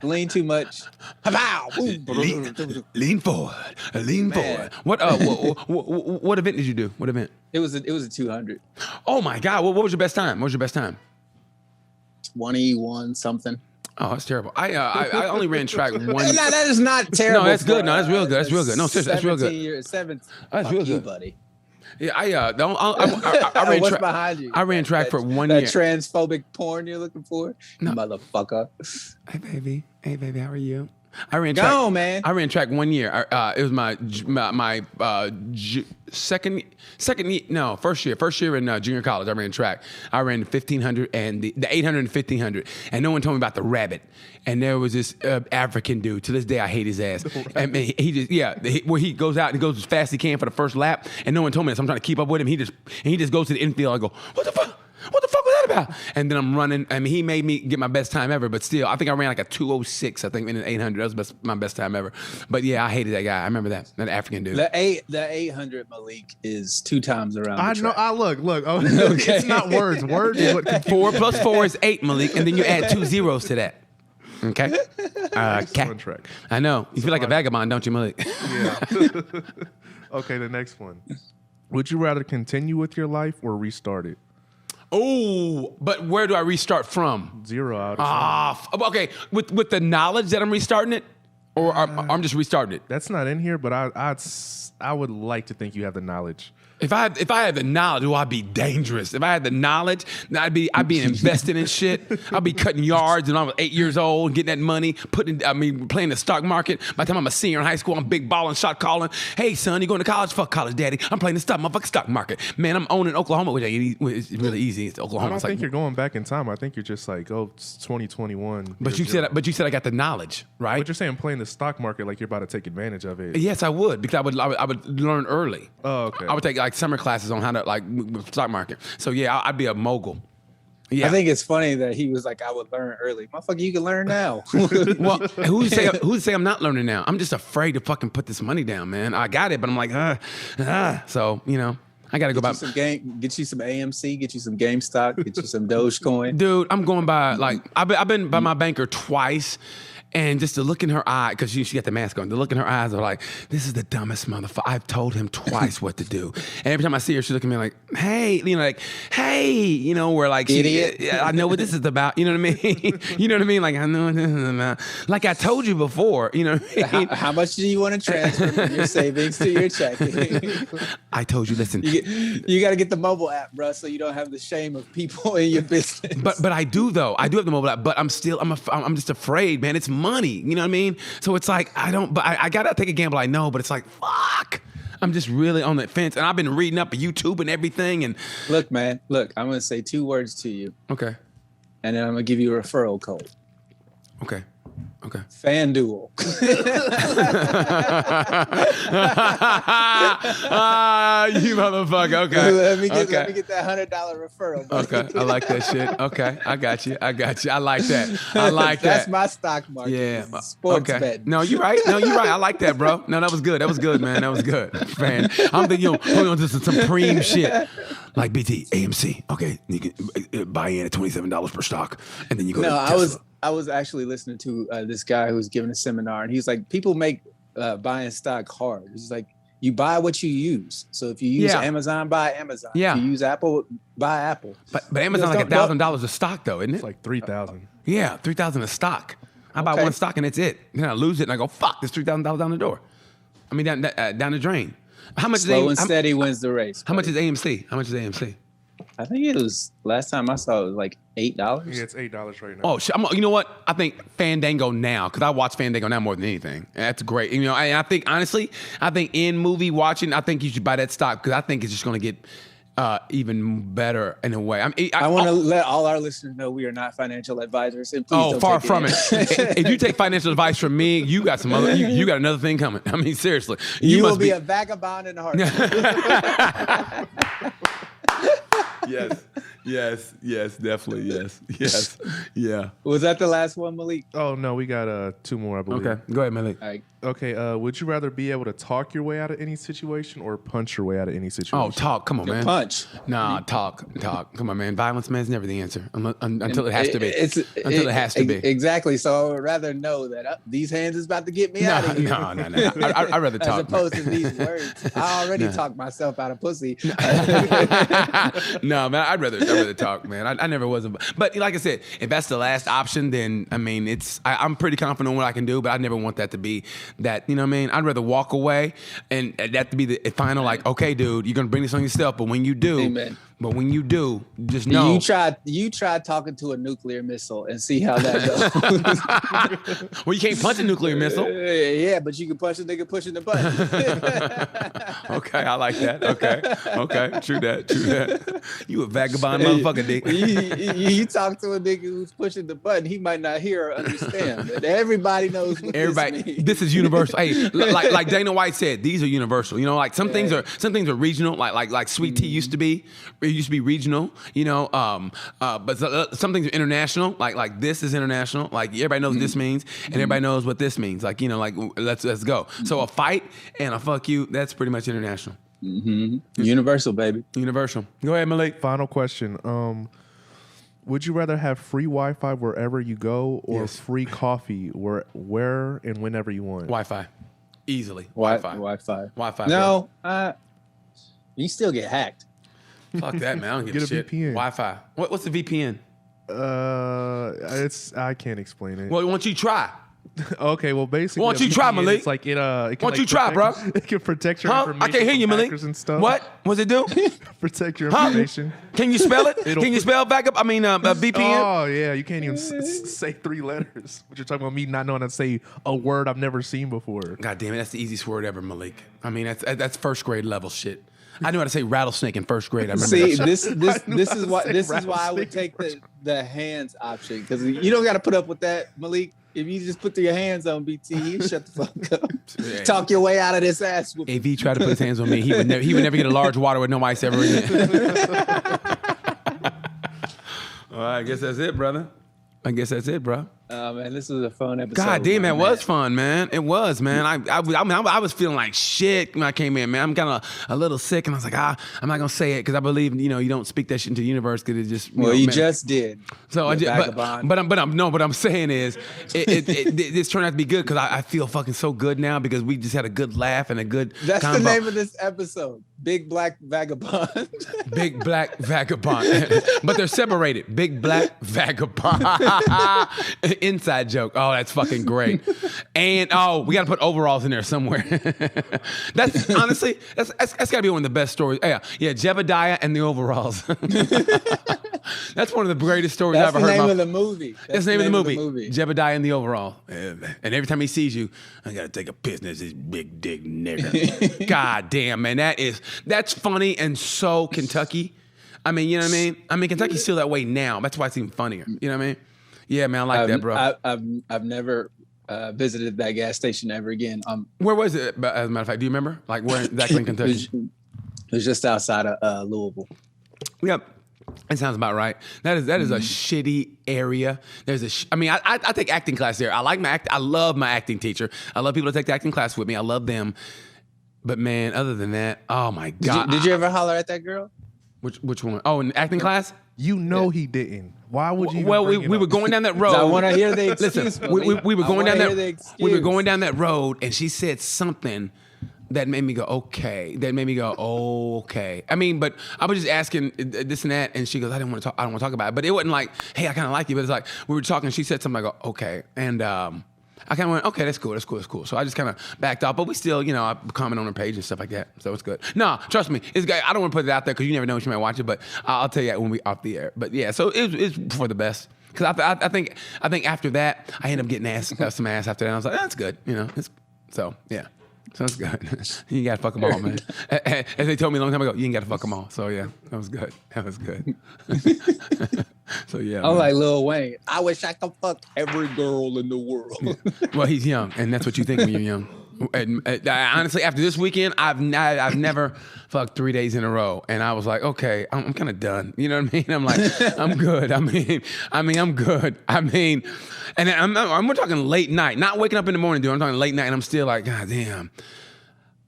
S2: Lean too much.
S1: Lean forward. What event did you do? What event?
S2: It was a 200.
S1: Oh my God! What was your best time?
S2: 21 something.
S1: Oh, that's terrible. I only ran track one.
S2: No, that is not terrible.
S1: No, that's good. No, that's real good. That's real good. No, seriously, that's real good.
S2: That's real good, buddy.
S1: Yeah, I ran
S2: What's behind you?
S1: I ran track for 1 year.
S2: That transphobic porn you're looking for, no. Motherfucker. Hey
S1: baby, how are you? I ran track.
S2: Man.
S1: I ran track 1 year. It was my first year in junior college. I ran track. I ran the 1500 and the 800 and 1500. And no one told me about the rabbit. And there was this African dude. To this day, I hate his ass. I mean, where he goes out and he goes as fast as he can for the first lap. And no one told me this. I'm trying to keep up with him. He just goes to the infield. I go, what the fuck? What the fuck was that about? And then I'm running. I mean, he made me get my best time ever, but still, I think I ran like a 2:06. I think in an 800. That was my best time ever. But yeah, I hated that guy. I remember that African dude.
S2: The 800 Malik is 2 times around.
S3: I know. Look. Oh,
S2: okay.
S3: It's not words. Words is what
S1: 4 + 4 is 8, Malik, and then you add 2 zeros to that. Okay.
S3: Track.
S1: I know. You feel like a vagabond, don't you, Malik?
S3: Yeah. Okay, the next one. Would you rather continue with your life or restart it?
S1: Oh, but where do I restart from?
S3: 0 out of 10.
S1: Okay. With the knowledge that I'm restarting it, or I'm just restarting it.
S3: That's not in here, but I would like to think you have the knowledge.
S1: If I had the knowledge, I'd be dangerous. If I had the knowledge, I'd be investing in shit. I'd be cutting yards when I was 8 years old, getting that money, playing the stock market. By the time I'm a senior in high school, I'm big balling, shot calling. Hey son, you going to college? Fuck college, daddy. I'm playing the stock market. Man, I'm owning Oklahoma, which is really easy. It's Oklahoma.
S3: I don't think you're going back in time. I think you're just like, it's 2021.
S1: But you said I got the knowledge, right?
S3: But you're saying playing the stock market like you're about to take advantage of it.
S1: Yes, I would, because I would learn early.
S3: Oh, okay.
S1: I would take like summer classes on how to stock market. So yeah, I'd be a mogul. Yeah.
S2: I think it's funny that he was like, I would learn early. Motherfucker, you can learn now.
S1: Well, who's to say I'm not learning now? I'm just afraid to fucking put this money down, man. I got it, but I'm like, So, I got to go buy
S2: get you some AMC, get you some GameStop, get you some Dogecoin.
S1: Dude, I'm going by, I've been by my banker twice. And just to look in her eye, because she got the mask on, to look in her eyes are like, this is the dumbest motherfucker. I've told him twice what to do. And every time I see her, she's looking at me like, hey, we're like,
S2: idiot.
S1: I know what this is about. You know what I mean? You know what I mean? Like, I know what this is about. Like I told you before, you know what I mean?
S2: How much do you want to transfer from your savings to your checking?
S1: I told you, listen.
S2: You got to get the mobile app, bro, so you don't have the shame of people in your business.
S1: But I do, though. I do have the mobile app, but I'm just afraid, man. It's money, you know what I mean? So it's like, I gotta take a gamble, I know, but it's like, fuck. I'm just really on the fence, and I've been reading up on YouTube and everything. And
S2: look, man, I'm gonna say 2 words to you.
S1: Okay.
S2: And then I'm gonna give you a referral code.
S1: Okay.
S2: FanDuel.
S1: You motherfucker. Okay.
S2: Let me get that $100 referral.
S1: Okay. I like that shit. Okay. I got you. I like that.
S2: That's my stock market.
S1: Yeah.
S2: Sports betting.
S1: No, you're right. I like that, bro. No, that was good. Man. That was good. Man, I'm thinking, hold on to some supreme shit. Like BT, AMC. Okay. You can buy in at $27 per stock. And then you go to Tesla.
S2: I was actually listening to this guy who was giving a seminar, and he's like, people make buying stock hard. It's like, you buy what you use. So if you use Amazon, buy Amazon.
S1: Yeah.
S2: If you use Apple, buy Apple.
S1: But Amazon like $1,000 a stock though, isn't it?
S3: It's like 3,000.
S1: Yeah, 3,000 a stock. I buy one stock and it's it. Then I lose it and I go, fuck, there's $3,000 down the door. I mean, down the drain. How much?
S2: Slow and steady wins the race.
S1: How much is AMC?
S2: I think it was, last time I saw it was like $8.
S3: Yeah, it's $8 right now.
S1: Oh, you know what? I think Fandango now, because I watch Fandango now more than anything. That's great. You know, I think, honestly, in movie watching, I think you should buy that stock because I think it's just going to get even better in a way.
S2: I want to let all our listeners know we are not financial advisors. And please don't
S1: far
S2: take
S1: from it. If you take financial advice from me, you got some other. You got another thing coming. I mean, seriously,
S2: you will be a vagabond in heart.
S1: Yes, definitely, yes, yeah.
S2: Was that the last one, Malik?
S3: Oh no, we got 2 more, I believe.
S1: Okay, go ahead, Malik.
S2: All right.
S3: Okay, would you rather be able to talk your way out of any situation or punch your way out of any situation?
S1: Oh, talk. Come on, man.
S2: Punch.
S1: Nah, talk. Come on, man. Violence, man, is never the answer until it has to be. Until it has to be.
S2: Exactly. So I would rather know that these hands is about to get me out of here.
S1: No. I'd rather talk.
S2: As opposed to these words. I already talked myself out of pussy.
S1: No, man. I'd rather talk, man. I never was. But like I said, if that's the last option, then I mean, I'm pretty confident in what I can do, but I never want that to be that. You know what I mean? I'd rather walk away and that to be the final. Like, okay, dude, you're gonna bring this on yourself, but when you do,
S2: Amen.
S1: Just know.
S2: You try talking to a nuclear missile and see how that
S1: goes. Well, you can't punch a nuclear missile.
S2: Yeah, but you can punch a nigga pushing the button.
S1: Okay, I like that. Okay, true that. You a vagabond motherfucker, dick.
S2: You talk to a nigga who's pushing the button, he might not hear or understand. But everybody knows what this means.
S1: This is universal. Hey, like Dana White said, these are universal. You know, like some things are regional, like sweet tea used to be. It used to be regional, you know, but some things are international. Like this is international. Like everybody knows what this means, and everybody knows what this means. Like, you know, like let's go. So a fight and a fuck you, that's pretty much international.
S2: Mm-hmm. Universal, baby.
S1: Universal. Go ahead, Malik.
S3: Final question. Would you rather have free Wi-Fi wherever you go or free coffee where and whenever you want?
S1: Wi-Fi. Easily.
S2: Wi-Fi. No, you still get hacked.
S1: Fuck that, man. I don't give a shit.
S3: VPN.
S1: Wi-Fi. What's the VPN?
S3: I can't explain it.
S1: Well, why don't you try?
S3: Okay, well, basically,
S1: why don't you try, Malik?
S3: It's like it can,
S1: why don't you try, bro?
S3: It can protect your information.
S1: I can't hear you, Malik.
S3: And stuff.
S1: What? What's it do?
S3: Protect your information.
S1: Can you spell it? Can you spell backup? I mean, VPN.
S3: Oh yeah, you can't even say 3 letters. But you're talking about me not knowing how to say a word I've never seen before.
S1: God damn it, that's the easiest word ever, Malik. I mean, that's first grade level shit. I knew how to say rattlesnake in first grade. I remember.
S2: See, this is why I would take the hands option, because you don't got to put up with that, Malik. If you just put your hands on BT, you shut the fuck up. Yeah. Talk your way out of this ass whooping.
S1: If he tried to put his hands on me, he would never get a large water with no ice ever again. All right, I guess that's it, brother.
S2: Man, this was a fun episode.
S1: God damn, it was fun, man. It was, man. I was feeling like shit when I came in, man. I'm kind of a little sick, and I was like, I'm not gonna say it because I believe, you know, you don't speak that shit into the universe because it just.
S2: You just did.
S1: So but I'm saying is, this turned out to be good because I feel fucking so good now because we just had a good laugh and a good.
S2: That's combo. The name of this episode. Big Black Vagabond.
S1: Big Black Vagabond. But they're separated. Big Black Vagabond. Inside joke. Oh, that's fucking great. And we got to put overalls in there somewhere. That's honestly, that's got to be one of the best stories. Yeah, Jebediah and the overalls. That's one of the greatest stories I've ever heard.
S2: That's the name of the movie.
S1: That's the name of the movie. Jebediah in the overall. And every time he sees you, I gotta take a piss in this big dick nigga. God damn, man. That's funny and so Kentucky. I mean, you know what I mean? I mean, Kentucky's still that way now. That's why it's even funnier. You know what I mean? Yeah, man, I like that, bro.
S2: I've never visited that gas station ever again.
S1: Where was it, as a matter of fact? Do you remember? Like, where exactly in Kentucky?
S2: It was just outside of Louisville.
S1: Yep. That sounds about right. That is a shitty area. I take acting class there. I love my acting teacher. I love people to take the acting class with me. I love them. But man, other than that, oh my God.
S2: Did you ever holler at that girl?
S1: Which one? Oh, in acting class?
S3: You know he didn't. Why would you?
S1: Well, we were going down that road.
S2: I want to hear the excuse.
S1: Listen, we were going down that road, and she said something that made me go, okay. I mean, but I was just asking this and that, and she goes, I don't want to talk about it. But it wasn't like, hey, I kind of like you. But it's like we were talking. She said something. I go, okay, and I kind of went, okay, that's cool. So I just kind of backed off, but we still, I comment on her page and stuff like that. So it's good. No, trust me, it's good. I don't want to put it out there because you never know when she might watch it, but I'll tell you that when we off the air. But yeah, so it's for the best. Because I think after that, I ended up getting some ass after that. I was like, that's good, So yeah. So that's good. You gotta fuck them all, man. As they told me a long time ago, you ain't gotta fuck them all. So yeah, that was good. So yeah.
S2: I'm like Lil Wayne. I wish I could fuck every girl in the world.
S1: Yeah. Well, he's young, and that's what you think when you're young. And, honestly, after this weekend, I've never fucked 3 days in a row, and I was like, okay, I'm kind of done. You know what I mean? I'm like, I'm good. I mean, I'm good. I mean, and we're talking late night, not waking up in the morning, dude. I'm talking late night, and I'm still like, God damn.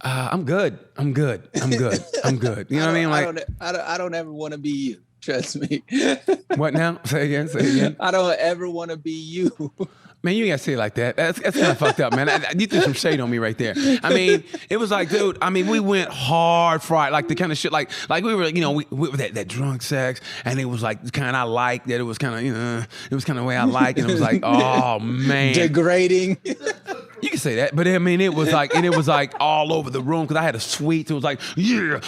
S1: I'm good. You know what I mean? Like,
S2: I don't ever want to be you. Trust me.
S1: What now? Say again.
S2: I don't ever want to be you.
S1: Man, you ain't gotta say it like that. That's kind of fucked up, man. You threw some shade on me right there. I mean, it was like, dude. I mean, we went hard fried, like the kind of shit, like we were, we that drunk sex, and it was like kind of I liked that. It was kind of, it was kind of the way I like, and it was like, oh man,
S2: degrading.
S1: You can say that, but I mean, it was like all over the room because I had a suite. So it was like, yeah,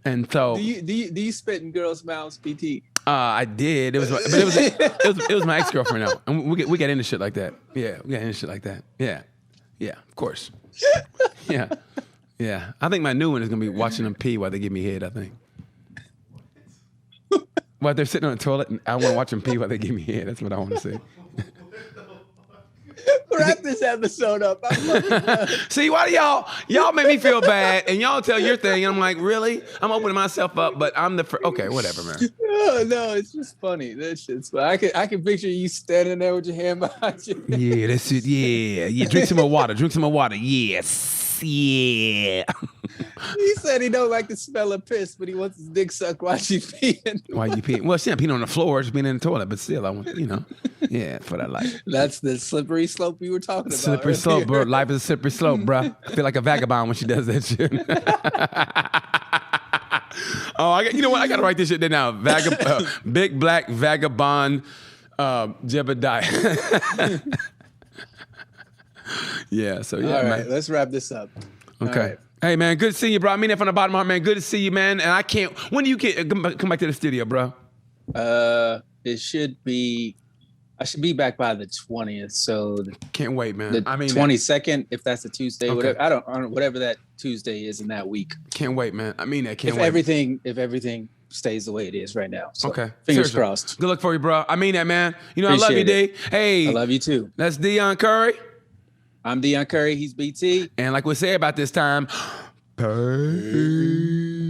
S1: and so.
S2: Do you spit in girls' mouths, PT?
S1: I did. It was my ex-girlfriend now, and we got into shit like that. Yeah, we got into shit like that. Yeah, of course. Yeah. I think my new one is gonna be watching them pee while they give me head. I think. While they're sitting on the toilet, and I want to watch them pee while they give me head. That's what I want to see.
S2: Wrap this episode up.
S1: See, why do y'all make me feel bad and y'all tell your thing and I'm like, really? I'm opening myself up, but I'm the okay, whatever, man.
S2: No, it's just funny. That shit's funny. I can picture you standing there with your hand behind you.
S1: Yeah, that's it. Yeah. Drink some more water. Yes. Yeah.
S2: He said he don't like the smell of piss, but he wants his dick sucked while she's peeing.
S1: Why you peeing? Well, she not peeing on the floor, just being in the toilet, but still, I want, yeah, that's what I like.
S2: That's the slippery slope you were talking about.
S1: Slippery slope, bro. Life is a slippery slope, bro. I feel like a vagabond when she does that shit. You know what? I gotta write this shit down now. Big black vagabond, Jebediah. Yeah, so yeah.
S2: All right,
S1: man.
S2: let's wrap this up.
S1: Okay.
S2: Right.
S1: Hey, man, good to see you, bro. I mean that from the bottom of my heart, man. Good to see you, man. And I can't. When do you come back to the studio, bro?
S2: It should be. I should be back by the 20th. So
S1: can't wait, man.
S2: The 22nd, if that's a Tuesday, okay. Whatever. I don't. Whatever that Tuesday is in that week.
S1: Can't wait, man. I mean that. Can't
S2: wait. If everything stays the way it is right now. So,
S1: okay.
S2: Fingers crossed.
S1: Good luck for you, bro. I mean that, man. I love you, D. Hey,
S2: I love you too.
S1: That's Deon Curry.
S2: I'm Deon Curry. He's BT.
S1: And like we say about this time, peace.